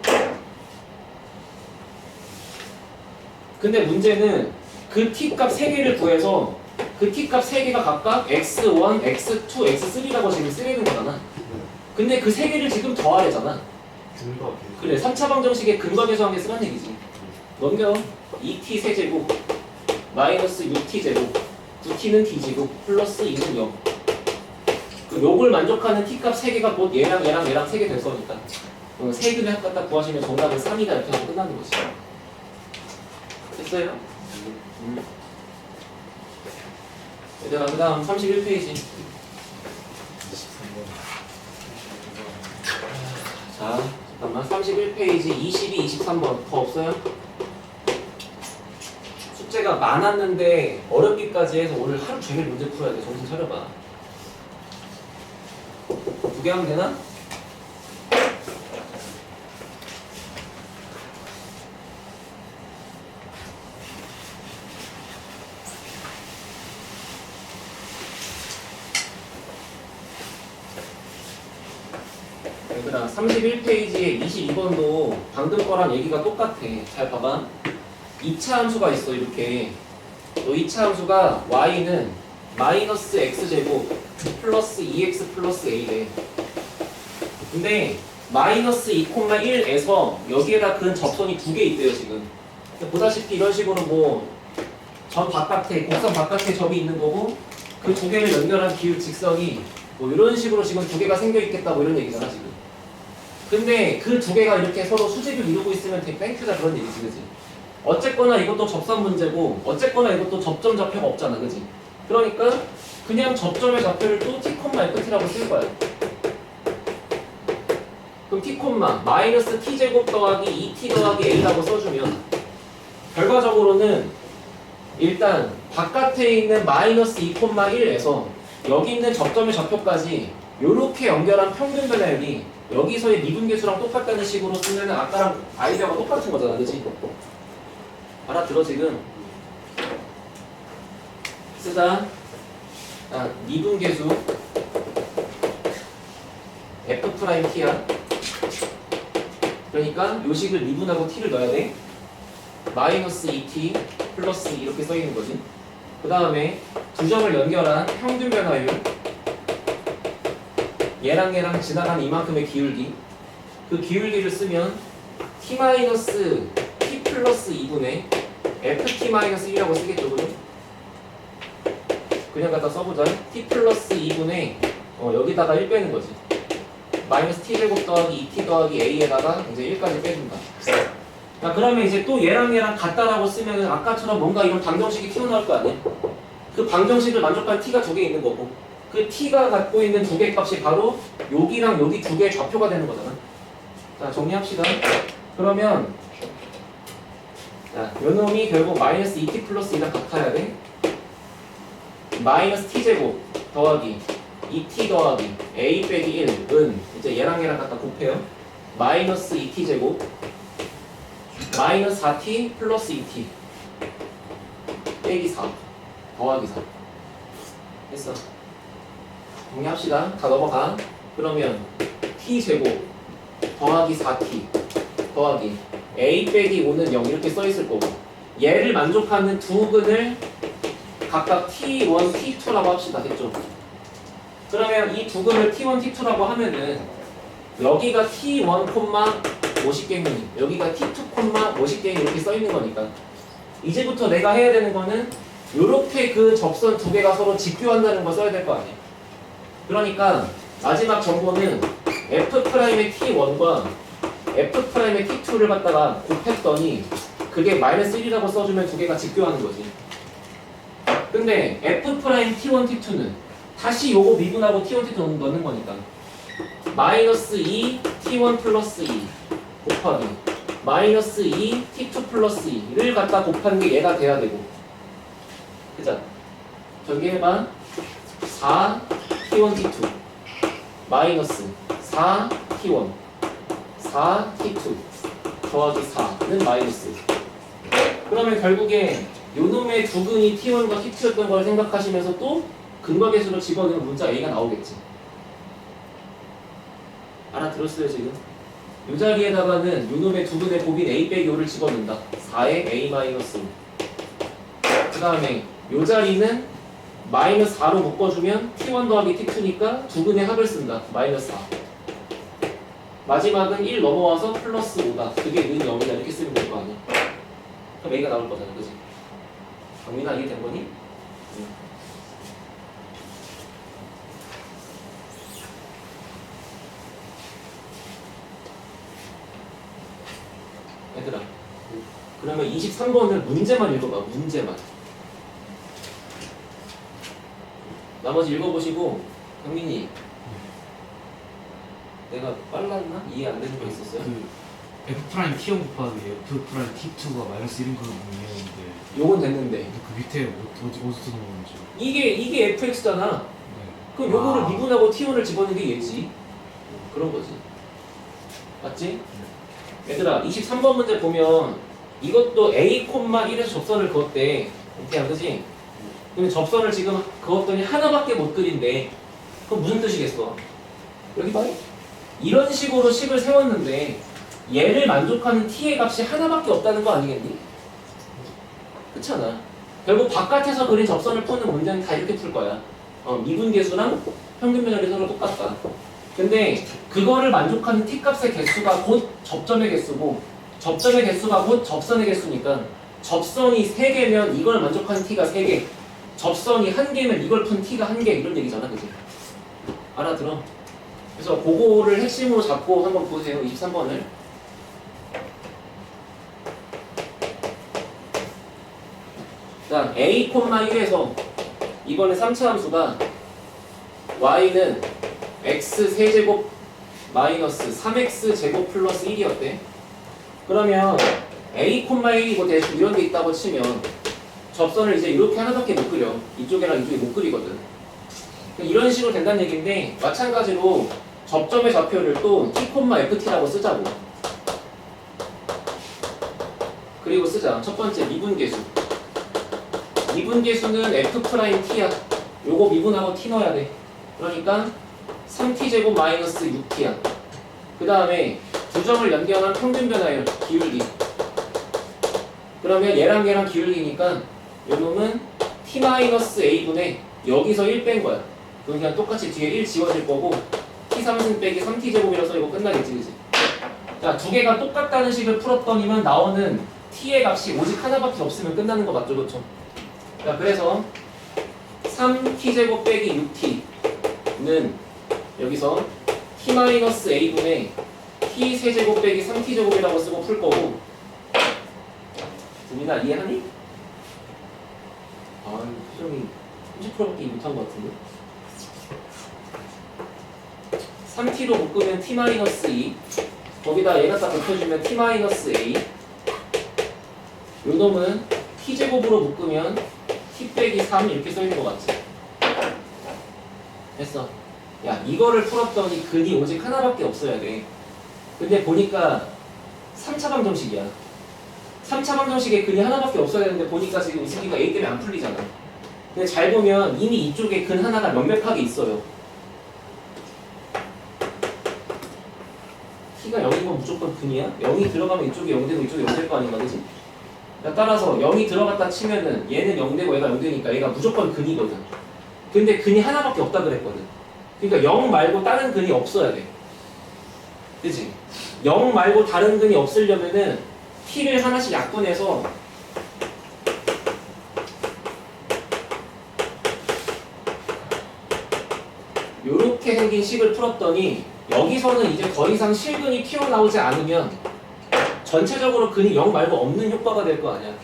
근데 문제는 그 t값 3개를 구해서 그 t값 3개가 각각 x1, x2, x3라고 지금 쓰려는 거잖아. 근데 그 3개를 지금 더하래잖아. 근거하게. 그래, 3차 방정식의 근각에서 쓰란 얘기지. 넘겨. 2t 세제곱 마이너스 6t 제곱 9t는 t제곱 플러스 2는 0. 그 요걸 만족하는 t값 3개가 곧 얘랑 3개 될 거니까 세금의 합 갖다 구하시면 정답은 3이다 이렇게 하면 끝나는 거지. 됐어요? 얘들아 그 다음 31페이지. 자 잠깐만 31페이지 22, 23번 더 없어요? 숙제가 많았는데 어렵기까지 해서 오늘 하루 종일 문제 풀어야 돼. 정신 차려봐. 2개 하면 되나? 얘들아 31페이지에 22번도 방금 거랑 얘기가 똑같아. 잘 봐봐. 2차 함수가 있어. 이렇게 또 2차 함수가 y는 마이너스 x제곱 플러스 2x 플러스 a래. 근데 마이너스 2,1에서 여기에다 그은 접선이 2개 있대요 지금. 보다시피 이런 식으로 뭐 점 바깥에 곡선 바깥에 점이 있는 거고 그 2개를 연결한 기울 직선이 뭐 이런 식으로 지금 2개가 생겨 있겠다 뭐 이런 얘기잖아 지금. 근데 그 2개가 이렇게 서로 수직을 이루고 있으면 되게 땡큐다 그런 얘기지, 그지? 어쨌거나 이것도 접선 문제고 어쨌거나 이것도 접점 좌표가 없잖아, 그지? 그러니까 그냥 접점의 좌표를 또 t, f라고 쓸 거야. 그럼 t, 마이너스 t제곱 더하기 2t 더하기 a라고 써주면 결과적으로는 일단 바깥에 있는 마이너스 2,1에서 여기 있는 접점의 좌표까지 요렇게 연결한 평균 변화율이 여기서의 미분계수랑 똑같다는 식으로 쓰면 아까랑 아이디어가 똑같은 거잖아, 그치? 알아들어 지금? 쓰자. 미분계수 f't야. 그러니까 요 식을 미분하고 t를 넣어야 돼. 마이너스 2t 플러스 이렇게 써있는 거지. 그 다음에 두 점을 연결한 평균 변화율 얘랑 지나가는 이만큼의 기울기, 그 기울기를 쓰면 t 마이너스 t 플러스 2분의 ft-1이라고 쓰겠죠, 그죠? 그냥 갖다 써보자. t 플러스 2분의 여기다가 1 빼는 거지. 마이너스 t제곱 더하기 2t 더하기 a에다가 이제 1까지 빼준다. 자, 그러면 이제 또 얘랑 같다라고 쓰면은 아까처럼 뭔가 이런 방정식이 튀어나올 거 아니야? 그 방정식을 만족한 t가 2개 있는 거고 그 t가 갖고 있는 2개 값이 바로 여기랑 여기 2개의 좌표가 되는 거잖아. 자, 정리합시다. 그러면 자, 요 놈이 결국 마이너스 2t 플러스 2랑 같아야 돼. 마이너스 t제곱 더하기 2t 더하기 a 빼기 1은 이제 얘랑 갖다 곱해요. 마이너스 2t제곱 마이너스 4t 플러스 2t 빼기 4 더하기 4 됐어. 정리합시다. 다 넘어가. 그러면 t제곱 더하기 4t 더하기 a 빼기 5는 0 이렇게 써있을 거고 얘를 만족하는 두 근을 각각 t1, t2라고 합시다. 됐죠? 그러면 이 두 근을 t1, t2라고 하면은 여기가 t1, 모식갱이 여기가 t2, 모식갱이 이렇게 써있는 거니까 이제부터 내가 해야 되는 거는 요렇게 그 접선 두 개가 서로 직교한다는 거 써야 될 거 아니야. 그러니까 마지막 정보는 f'의 t1과 f'의 t2를 갖다가 곱했더니 그게 마이너스 1이라고 써주면 두 개가 직교하는 거지. 근데 f' t1, t2는 다시 요거 미분하고 t1, t2 넣는 거니까 마이너스 2 t1 플러스 2 곱하기 마이너스 2 t2 플러스 2를 갖다 곱한 게 얘가 돼야 되고, 그죠? 전개해봐. 4 t1 t2 마이너스 4 t1 4 t2 더하기 4는 마이너스. 그러면 결국에 요놈의 두 근이 t1과 t2였던 걸 생각하시면서 또 근과 계수를 집어넣으면 문자 a가 나오겠지. 알아들었어요 지금? 요 자리에다가는 요놈의 두 근의 곱인 a 빼기 5를 집어넣는다. 4의 a 마이너스 5. 그 다음에 요 자리는 마이너스 4로 묶어주면 t1 더하기 t2니까 두 근의 합을 쓴다. 마이너스 4. 마지막은 1 넘어와서 플러스 5다. 그게 는 0이다. 이렇게 쓰면 될 거 아니야. 그럼 a가 나올 거잖아. 그지? 정민아 이게 된 거니? 응. 얘들아, 그러면 23번을 문제만 읽어봐. 문제만. 나머지 읽어보시고. 강민이, 내가 빨랐나? 이해 안 되는 거 있었어요? 그 F 프라임 T1 곱하기 F 프라임 T2가 마이너스 1인 그런 의미였는데 요건 됐는데 근데 그 밑에 어디서 쓰는 건지. 이게 fx잖아. 네. 그럼 요거를 미분하고 t1을 집어넣는 게 얘지. 그런 거지. 맞지? 얘들아 23번 문제 보면 이것도 a, 1에서 접선을 그었대. 오케이 안 그지? 그럼 접선을 지금 그었더니 하나밖에 못 그린대. 그럼 무슨 뜻이겠어? 여기 봐. 이런 식으로 식을 세웠는데 얘를 만족하는 t의 값이 하나밖에 없다는 거 아니겠니? 그렇잖아. 결국 바깥에서 그린 접선을 푸는 문제는 다 이렇게 풀 거야. 미분계수랑 평균변열이 서로 똑같다. 근데 그거를 만족하는 t값의 개수가 곧 접점의 개수고 접점의 개수가 곧 접선의 개수니까 접선이 3개면 이걸 만족하는 t가 3개, 접선이 1개면 이걸 푼 t가 1개 이런 얘기잖아. 그치? 알아들어? 그래서 그거를 핵심으로 잡고 한번 보세요. 23번을. 자, a, 1에서 이번에 3차 함수가 y는 x 세제곱 마이너스 3x 제곱 플러스 1이었대. 그러면 a, 1이고 대충 이런 게 있다고 치면 접선을 이제 이렇게 하나밖에 못 그려. 이쪽이랑 이쪽이 못 그리거든. 이런 식으로 된다는 얘기인데 마찬가지로 접점의 좌표를 또 t, ft라고 쓰자고. 그리고 쓰자. 첫 번째 미분계수. 미분계수는 f''t야. 요거 미분하고 t 넣어야 돼. 그러니까 3t제곱 마이너스 6t야. 그 다음에 두 점을 연결한 평균변화율 기울기. 그러면 얘랑 얘랑 기울기니까 요놈은 t-a분의 여기서 1 뺀 거야. 그럼 그냥 똑같이 뒤에 1 지워질 거고 t3승 빼기 3t제곱이라서 이거 끝나겠지, 그치? 자, 두 개가 똑같다는 식을 풀었더니만 나오는 t의 값이 오직 하나밖에 없으면 끝나는 거 맞죠, 그렇죠? 자, 그래서 3t제곱 빼기 6t는 여기서 t-a분의 t 세제곱 빼기 3t제곱이라고 쓰고 풀 거고. 재민아 이해하니? 아, 표정이 30%밖에 못한 것 같은데? 3t로 묶으면 t-2 거기다 얘가 딱 곱혀주면 t-a 요놈은 t제곱으로 묶으면 t 빼기 3 이렇게 써있는 것 같지? 됐어. 야, 이거를 풀었더니 근이 오직 하나밖에 없어야 돼. 근데 보니까 3차 방정식이야. 3차 방정식에 근이 하나밖에 없어야 되는데 보니까 지금 이 새끼가 a 때문에 안 풀리잖아. 근데 잘 보면 이미 이쪽에 근 하나가 명백하게 있어요. t가 0이면 무조건 근이야? 0이 들어가면 이쪽이 0되고 이쪽이 0될 거 아닌가, 그지? 따라서 0이 들어갔다 치면은 얘는 0되고 얘가 0되니까 얘가 무조건 근이거든. 근데 근이 하나밖에 없다 그랬거든. 그러니까 0 말고 다른 근이 없어야 돼. 그치? 0 말고 다른 근이 없으려면은 t를 하나씩 약분해서 요렇게 생긴 식을 풀었더니 여기서는 이제 더 이상 실근이 튀어나오지 않으면 전체적으로 근이 0 말고 없는 효과가 될 거 아니야.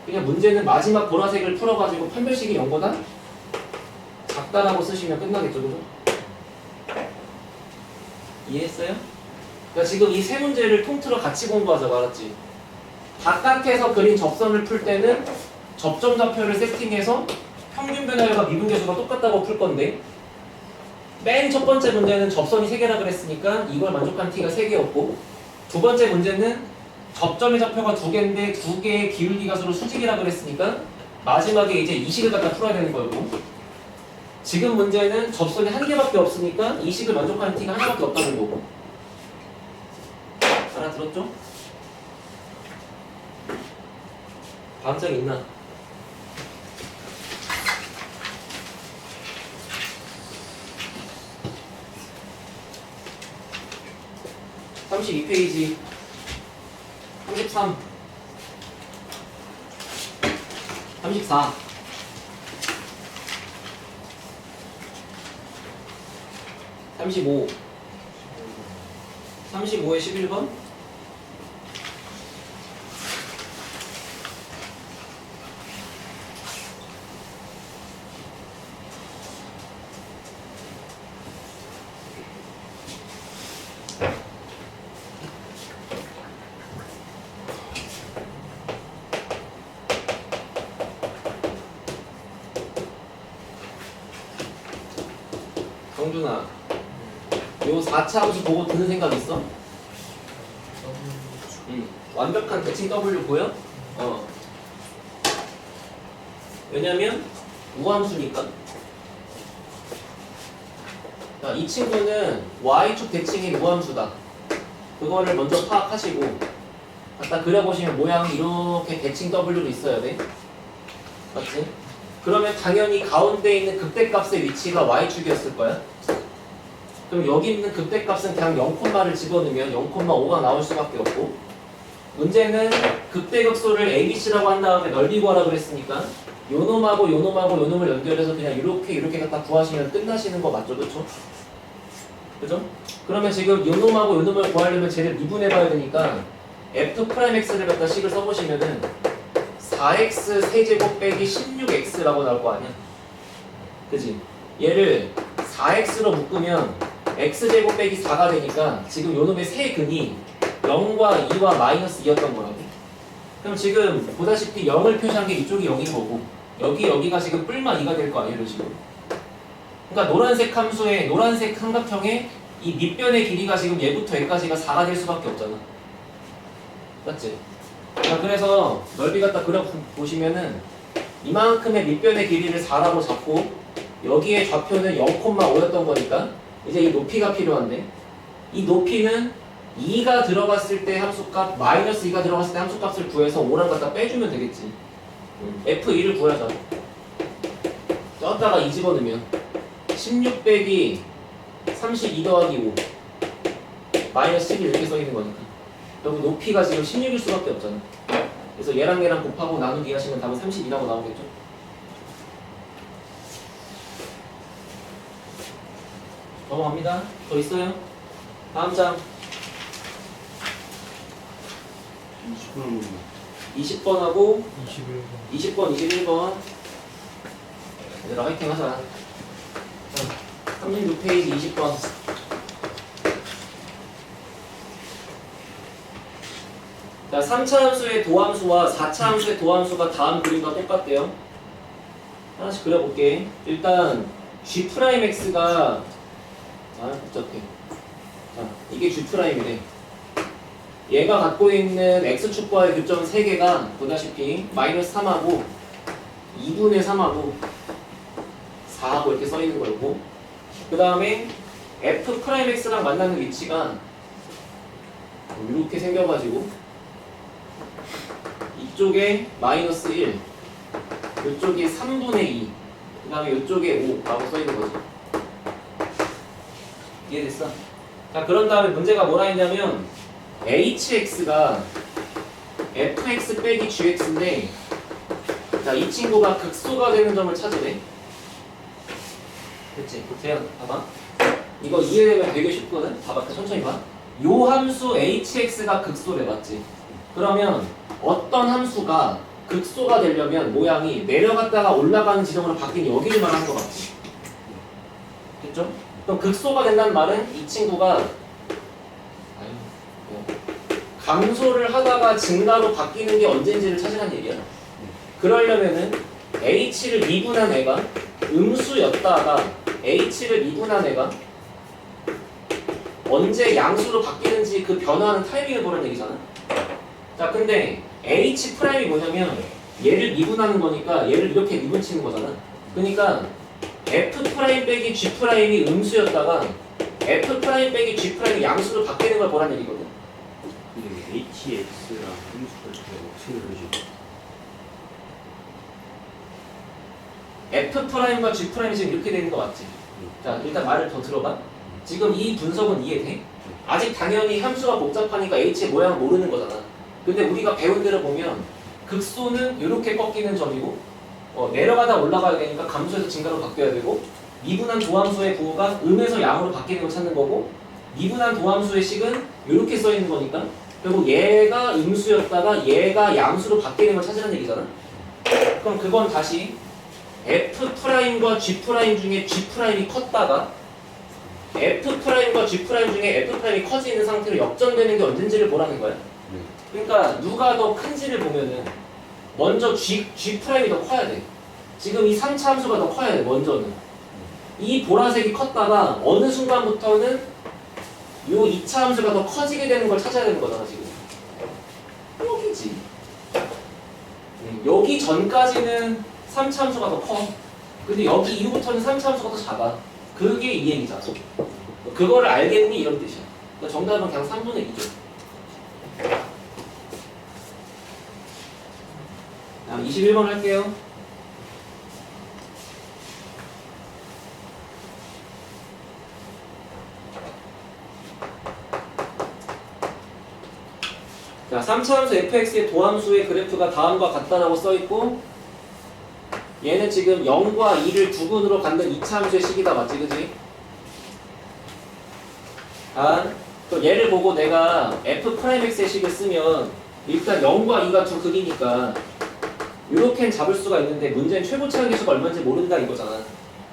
그냥 문제는 마지막 보라색을 풀어가지고 판별식이 0보다 작다라고 쓰시면 끝나겠죠, 그죠? 이해했어요? 그러니까 지금 이 세 문제를 통틀어 같이 공부하자고 알았지? 바깥에서 그린 접선을 풀 때는 접점 좌표를 세팅해서 평균 변화율과 미분 계수가 똑같다고 풀 건데 맨 첫 번째 문제는 접선이 3개라 그랬으니까 이걸 만족한 t가 3개였고 두 번째 문제는 접점의 좌표가 2개인데 2개의 기울기가 서로 수직이라 그랬으니까 마지막에 이제 이식을 갖다 풀어야 되는 거고 지금 문제는 접선이 1개밖에 없으니까 이식을 만족하는 t가 하나밖에 없다는 거고 알아들었죠? 다음 장 있나? 32페이지 33 34 35 35에 11번 정준아 요 4차 함수 보고 드는 생각 있어? 완벽한 대칭 W 보여? 왜냐면 우함수니까 자, 이 친구는 Y축 대칭이 우함수다 그거를 먼저 파악하시고 갖다 그려보시면 모양이 이렇게 대칭 W로 있어야 돼 맞지? 그러면 당연히 가운데 있는 극대값의 위치가 Y축이었을 거야 그럼 여기 있는 극대값은 그냥 0를 집어넣으면 0,5가 나올 수밖에 없고 문제는 극대극소를 ABC라고 한 다음에 넓이 구하라 그랬으니까 요 놈하고 요 놈하고 요 놈을 연결해서 그냥 이렇게 갖다 구하시면 끝나시는 거 맞죠? 그쵸? 그죠? 그러면 지금 요 놈하고 요 놈을 구하려면 쟤를 미분해봐야 되니까 F'X를 갖다 식을 써보시면은 4x 세제곱 빼기 16x라고 나올 거 아니야? 그지? 얘를 4x로 묶으면 x제곱 빼기 4가 되니까 지금 요 놈의 세 근이 0과 2와 마이너스 2였던 거라고. 그럼 지금 보다시피 0을 표시한 게 이쪽이 0인 거고 여기가 지금 뿔만 2가 될 거 아니에요 지금. 그러니까 노란색 함수의 노란색 삼각형의 이 밑변의 길이가 지금 얘부터 얘까지가 4가 될 수밖에 없잖아. 맞지? 자, 그래서 넓이 갖다 그려보시면은 이만큼의 밑변의 길이를 4라고 잡고 여기에 좌표는 0,5였던 거니까 이제 이 높이가 필요한데 이 높이는 2가 들어갔을 때 함수값 마이너스 2가 들어갔을 때 함수값을 구해서 5랑 갖다 빼주면 되겠지. F2를 구하자. 떴다가 2 집어넣으면 16 빼기 32 더하기 5 마이너스 11 이렇게 써있는 거니까 여기 높이가 지금 16일 수밖에 없잖아. 그래서 얘랑 얘랑 곱하고 나누기 하시면 답은 32라고 나오겠죠. 넘어갑니다. 더 있어요? 다음 장 20번하고 20번, 21번 얘들아 화이팅 하자. 36페이지 20번 자, 3차 함수의 도함수와 4차 함수의 도함수가 다음 그림과 똑같대요. 하나씩 그려볼게. 일단 G'X가 복잡해. 자, 이게 G'이래. 얘가 갖고 있는 X축과의 교점 3개가 보다시피 마이너스 3하고 2분의 3하고 4하고 이렇게 써있는 거고 그 다음에 F'X랑 만나는 위치가 이렇게 생겨가지고 이쪽에 마이너스 1 이쪽에 3분의 2 그 다음에 이쪽에 5라고 써있는 거지. 이해됐어? 자, 그런 다음에 문제가 뭐라 했냐면 hx가 fx 빼기 gx인데 자, 이 친구가 극소가 되는 점을 찾으래. 그치? 재현 봐봐. 이거 이해되면 되게 쉽거든? 봐봐. 천천히 봐. 요 함수 hx가 극소래. 맞지? 그러면 어떤 함수가 극소가 되려면 모양이 내려갔다가 올라가는 지점으로 바뀐 여기를 말하는 것 같지? 됐죠? 그럼 극소가 된다는 말은 이 친구가 감소를 하다가 증가로 바뀌는 게 언제인지를 찾으란 얘기야. 그러려면은 h를 미분한 애가 음수였다가 h를 미분한 애가 언제 양수로 바뀌는지 그 변화하는 타이밍을 보라는 얘기잖아. 자, 근데 h 프라임이 뭐냐면 얘를 미분하는 거니까 얘를 이렇게 미분치는 거잖아. 그러니까 f 프라임 빼기 g 프라임이 음수였다가 f 프라임 빼기 g 프라임이 양수로 바뀌는 걸 보라는 얘기거든. 근데 HX랑 음수가 어떻게 그러지? f 프라임과 g 프라임이 지금 이렇게 되는 거 맞지? 자, 일단 말을 더 들어봐. 지금 이 분석은 이해돼? 아직 당연히 함수가 복잡하니까 h의 모양을 모르는 거잖아. 근데 우리가 배운 대로 보면 극소는 이렇게 꺾이는 점이고 내려가다 올라가야 되니까 감소에서 증가로 바뀌어야 되고 미분한 도함수의 부호가 음에서 양으로 바뀌는 걸 찾는 거고 미분한 도함수의 식은 이렇게 써 있는 거니까 결국 얘가 음수였다가 얘가 양수로 바뀌는 걸 찾으라는 얘기잖아. 그럼 그건 다시 F'과 G'プラ임 중에 G'프라임이 컸다가 F'과 G'프라임 중에 F'프라임이 커지는 상태로 역전되는 게 언젠지를 보라는 거야. 그러니까 누가 더 큰지를 보면은 먼저 G'프라임이 더 커야 돼. 지금 이 3차 함수가 더 커야 돼, 먼저는. 이 보라색이 컸다가 어느 순간부터는 요 2차 함수가 더 커지게 되는 걸 찾아야 되는 거잖아, 지금. 여기지. 여기 전까지는 3차 함수가 더 커. 근데 여기 이후부터는 3차 함수가 더 작아. 그게 이 얘기잖아. 그거를 알겠니? 이런 뜻이야. 그러니까 정답은 그냥 3분의 2죠. 다음 21번 할게요. 자, 3차 함수 fx의 도함수의 그래프가 다음과 같다라고 써있고 얘는 지금 0과 2를 두근으로 갖는 2차 함수의 식이다. 맞지? 그지? 또 얘를 보고 내가 f'x의 식을 쓰면 일단 0과 2가 두 극이니까 요렇게는 잡을 수가 있는데 문제는 최고차항 계수가 얼마인지 모른다 이거잖아.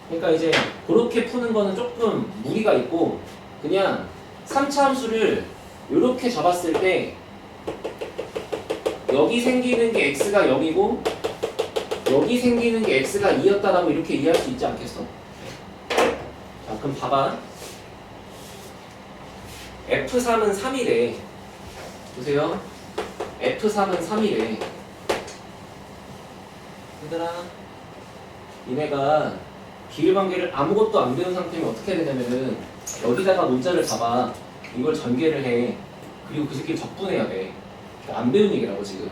그러니까 이제 그렇게 푸는 거는 조금 무리가 있고 그냥 3차 함수를 요렇게 잡았을 때 여기 생기는 게 x가 0이고 여기 생기는 게 x가 2였다라고 이렇게 이해할 수 있지 않겠어? 자, 그럼 봐봐. F3은 3이래. 보세요. F3은 3이래. 얘들아, 니네가 비율관계를 아무것도 안 배운 상태면 어떻게 해야 되냐면은 여기다가 문자를 잡아. 이걸 전개를 해. 그리고 그 새끼를 적분해야 돼. 안 배운 얘기라고 지금.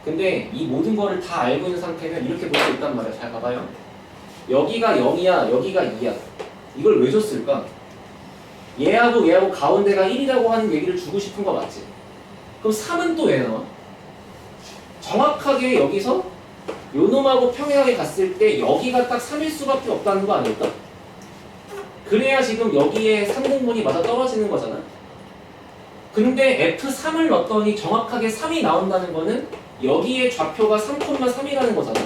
근데 이 모든 거를 다 알고 있는 상태면 이렇게 볼 수 있단 말이야. 잘 봐봐요. 여기가 0이야, 여기가 2야. 이걸 왜 줬을까? 얘하고 얘하고 가운데가 1이라고 하는 얘기를 주고 싶은 거 맞지? 그럼 3은 또 왜 나와? 정확하게 여기서 요놈하고 평행하게 갔을 때 여기가 딱 3일 수밖에 없다는 거 아닐까? 그래야 지금 여기에 3등분이 맞아 떨어지는 거잖아. 근데 F3을 넣었더니 정확하게 3이 나온다는 거는 여기에 좌표가 3,3이라는 거잖아.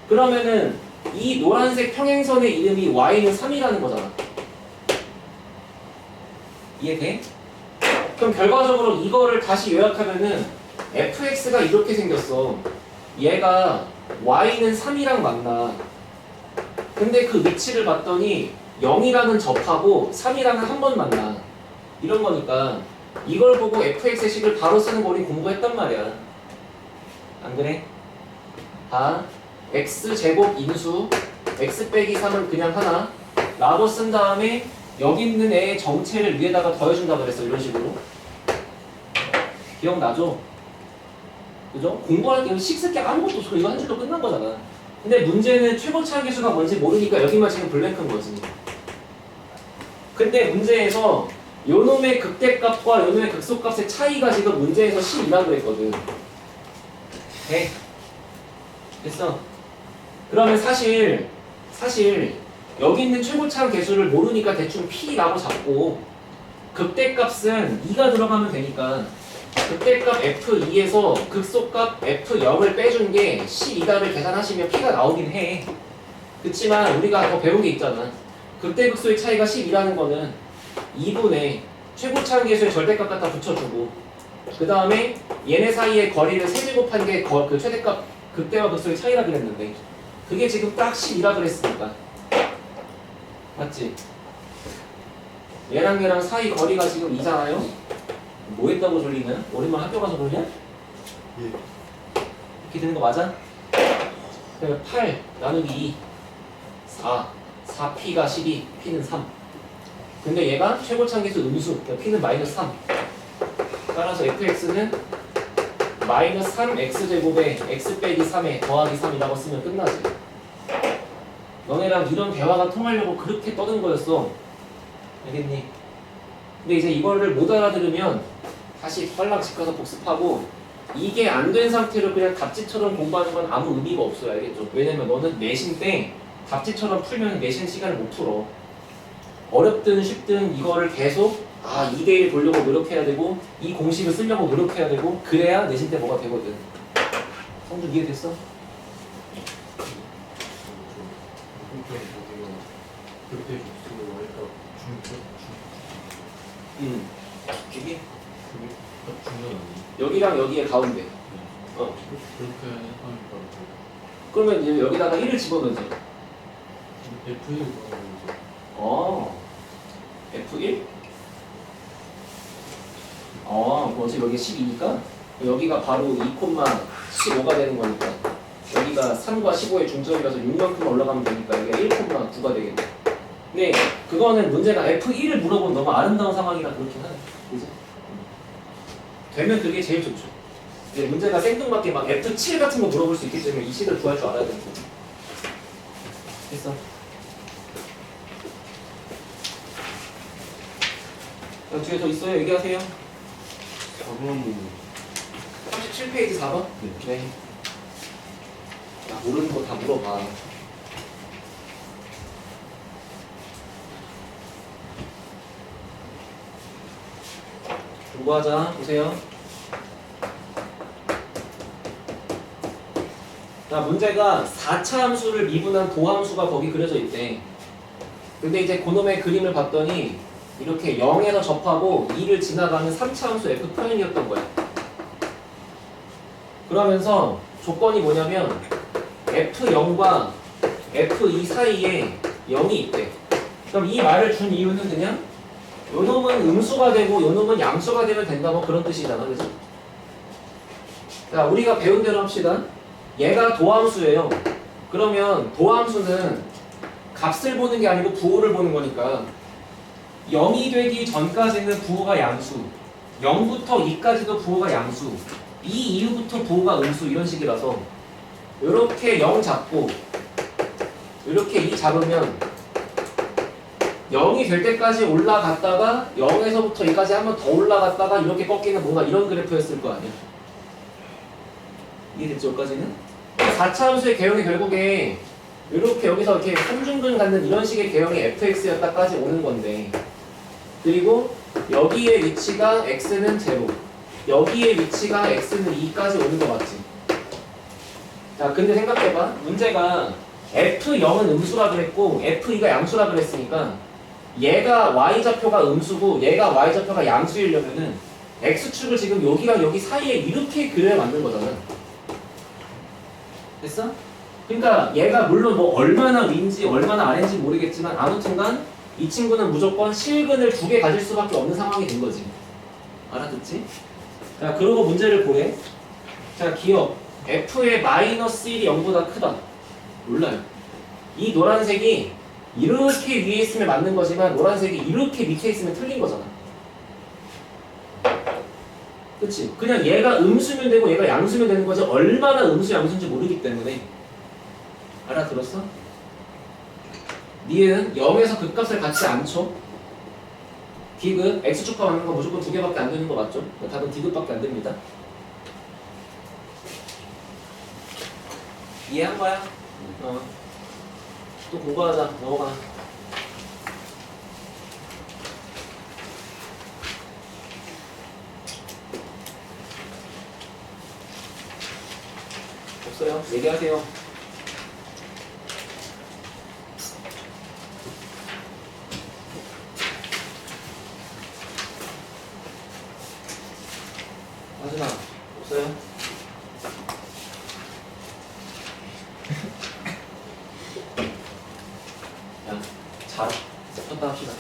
그러면은 이 노란색 평행선의 이름이 y는 3이라는 거잖아. 이해돼? 그럼 결과적으로 이거를 다시 요약하면은 fx가 이렇게 생겼어. 얘가 y는 3이랑 만나. 근데 그 위치를 봤더니 0이랑은 접하고 3이랑은 한 번 만나. 이런 거니까 이걸 보고 fx의 식을 바로 쓰는 거 우리 공부했단 말이야. 안 그래? 아, x제곱 인수 x 빼기 3은 그냥 하나 라고 쓴 다음에 여기 있는 애의 정체를 위에다가 더해준다 그랬어. 이런 식으로. 기억나죠? 그죠? 공부할 때 식 쓸 게 아무것도 없어. 이거 한 줄로 끝난 거잖아. 근데 문제는 최고차항 계수가 뭔지 모르니까 여기만 지금 블랭크인 거지. 근데 문제에서 요놈의 극대값과 요놈의 극소값의 차이가 지금 문제에서 10이라고 했거든. 돼? 됐어? 그러면 사실 여기 있는 최고차항 계수를 모르니까 대충 P라고 잡고 극대값은 2가 들어가면 되니까 극대값 F2에서 극소값 F0을 빼준 게 12다를 계산하시면 P가 나오긴 해. 그치만 우리가 더 배운 게 있잖아. 극대극소의 차이가 10이라는 거는 2분의 최고차항 계수의 절대값 갖다 붙여주고 그 다음에 얘네 사이의 거리를 세제곱한 게 그 최대값 극대와 극소의 차이라 그랬는데 그게 지금 딱 10이라 그랬으니까 맞지? 얘랑 얘랑 사이 거리가 지금 2잖아요? 뭐 했다고 졸리냐? 오랜만에 학교 가서 졸냐? 예. 이렇게 되는 거 맞아? 8 나누기 2 4 4p가 12 p는 3 근데 얘가 최고차항계수 음수 그러니까 p는 마이너스 3 따라서 fx는 마이너스 3x제곱에 x 빼기 3에 더하기 3이라고 쓰면 끝나지 너네랑 이런 대화가 통하려고 그렇게 떠든 거였어 알겠니? 근데 이제 이거를 못 알아들으면 다시 빨랑 집 가서 복습하고 이게 안 된 상태로 그냥 답지처럼 공부하는 건 아무 의미가 없어요 알겠죠? 왜냐면 너는 내신 때 답지처럼 풀면 내신 시간을 못 풀어 어렵든 쉽든 이거를 계속 2대1 보려고 노력해야 되고 이 공식을 쓰려고 노력해야 되고 그래야 내신 때 뭐가 되거든 성준 이해됐어? 그때 목소리가 하니까 여기? 그게 딱 중요한 아니에요? 여기랑 여기의 가운데 그렇게 하니까 그러면 이제 여기다가 1을 집어넣지 F1을 F1? 뭐지 여기 12니까 여기가 바로 2,15가 되는 거니까 여기가 3과 15의 중점이라서 6만큼 올라가면 되니까 여기가 1,9가 되겠네 근데 그거는 문제가 F1을 물어본 너무 아름다운 상황이라 그렇긴 하네 그지? 되면 그게 제일 좋죠 근데 문제가 생뚱맞게 막 F7 같은 거 물어볼 수 있기 때문에 이 식을 구할 줄 알아야 되는 거지 됐어 뒤에 더 있어요? 얘기하세요 4번 37페이지 4번? 네. 야, 모르는 거 다 물어봐. 공부하자. 보세요. 자, 문제가 4차 함수를 미분한 도함수가 거기 그려져 있대. 근데 이제 그놈의 그림을 봤더니 이렇게 0에서 접하고 2를 지나가는 3차 함수 F'이었던 거야. 그러면서 조건이 뭐냐면 F0과 F2 사이에 0이 있대. 그럼 이 말을 준 이유는 그냥 요 놈은 음수가 되고 요 놈은 양수가 되면 된다 뭐 그런 뜻이잖아. 그죠? 자, 우리가 배운 대로 합시다. 얘가 도함수예요. 그러면 도함수는 값을 보는 게 아니고 부호를 보는 거니까 0이 되기 전까지는 부호가 양수 0부터 2까지도 부호가 양수 2 이후부터 부호가 음수 이런 식이라서 이렇게 0 잡고 이렇게 2 잡으면 0이 될 때까지 올라갔다가 0에서부터 2까지 한 번 더 올라갔다가 이렇게 꺾이는 뭔가 이런 그래프였을 거 아니야. 이해됐죠? 여기까지는? 4차 함수의 개형이 결국에 이렇게 여기서 이렇게 삼중근 갖는 이런 식의 개형이 fx였다까지 오는 건데 그리고 여기의 위치가 x는 0 여기의 위치가 x는 2까지 오는 거 맞지? 자 근데 생각해봐 문제가 f0은 음수라 그랬고 f2가 양수라 그랬으니까 얘가 y좌표가 음수고 얘가 y좌표가 양수이려면은 x축을 지금 여기랑 여기 사이에 이렇게 그려야 맞는 거잖아 됐어? 그러니까 얘가 물론 뭐 얼마나 위인지 얼마나 아래인지 모르겠지만 아무튼간 이 친구는 무조건 실근을 2개 가질 수밖에 없는 상황이 된 거지 알아듣지? 자 그러고 문제를 보래 자 기억 f의 마이너스 1이 0보다 크다 몰라요 이 노란색이 이렇게 위에 있으면 맞는 거지만 노란색이 이렇게 밑에 있으면 틀린 거잖아 그치? 그냥 얘가 음수면 되고 얘가 양수면 되는 거지 얼마나 음수 양수인지 모르기 때문에 알아들었어? 니은 0에서 극값을 갖지 않죠? D극 X축과 맞는 거 무조건 2개밖에 안 되는 거 맞죠? 답은 D극밖에 안 됩니다 이해한 거야? 또 공부하자 넘어가 없어요? 얘기하세요 그냥 잘 쳤다 합시다.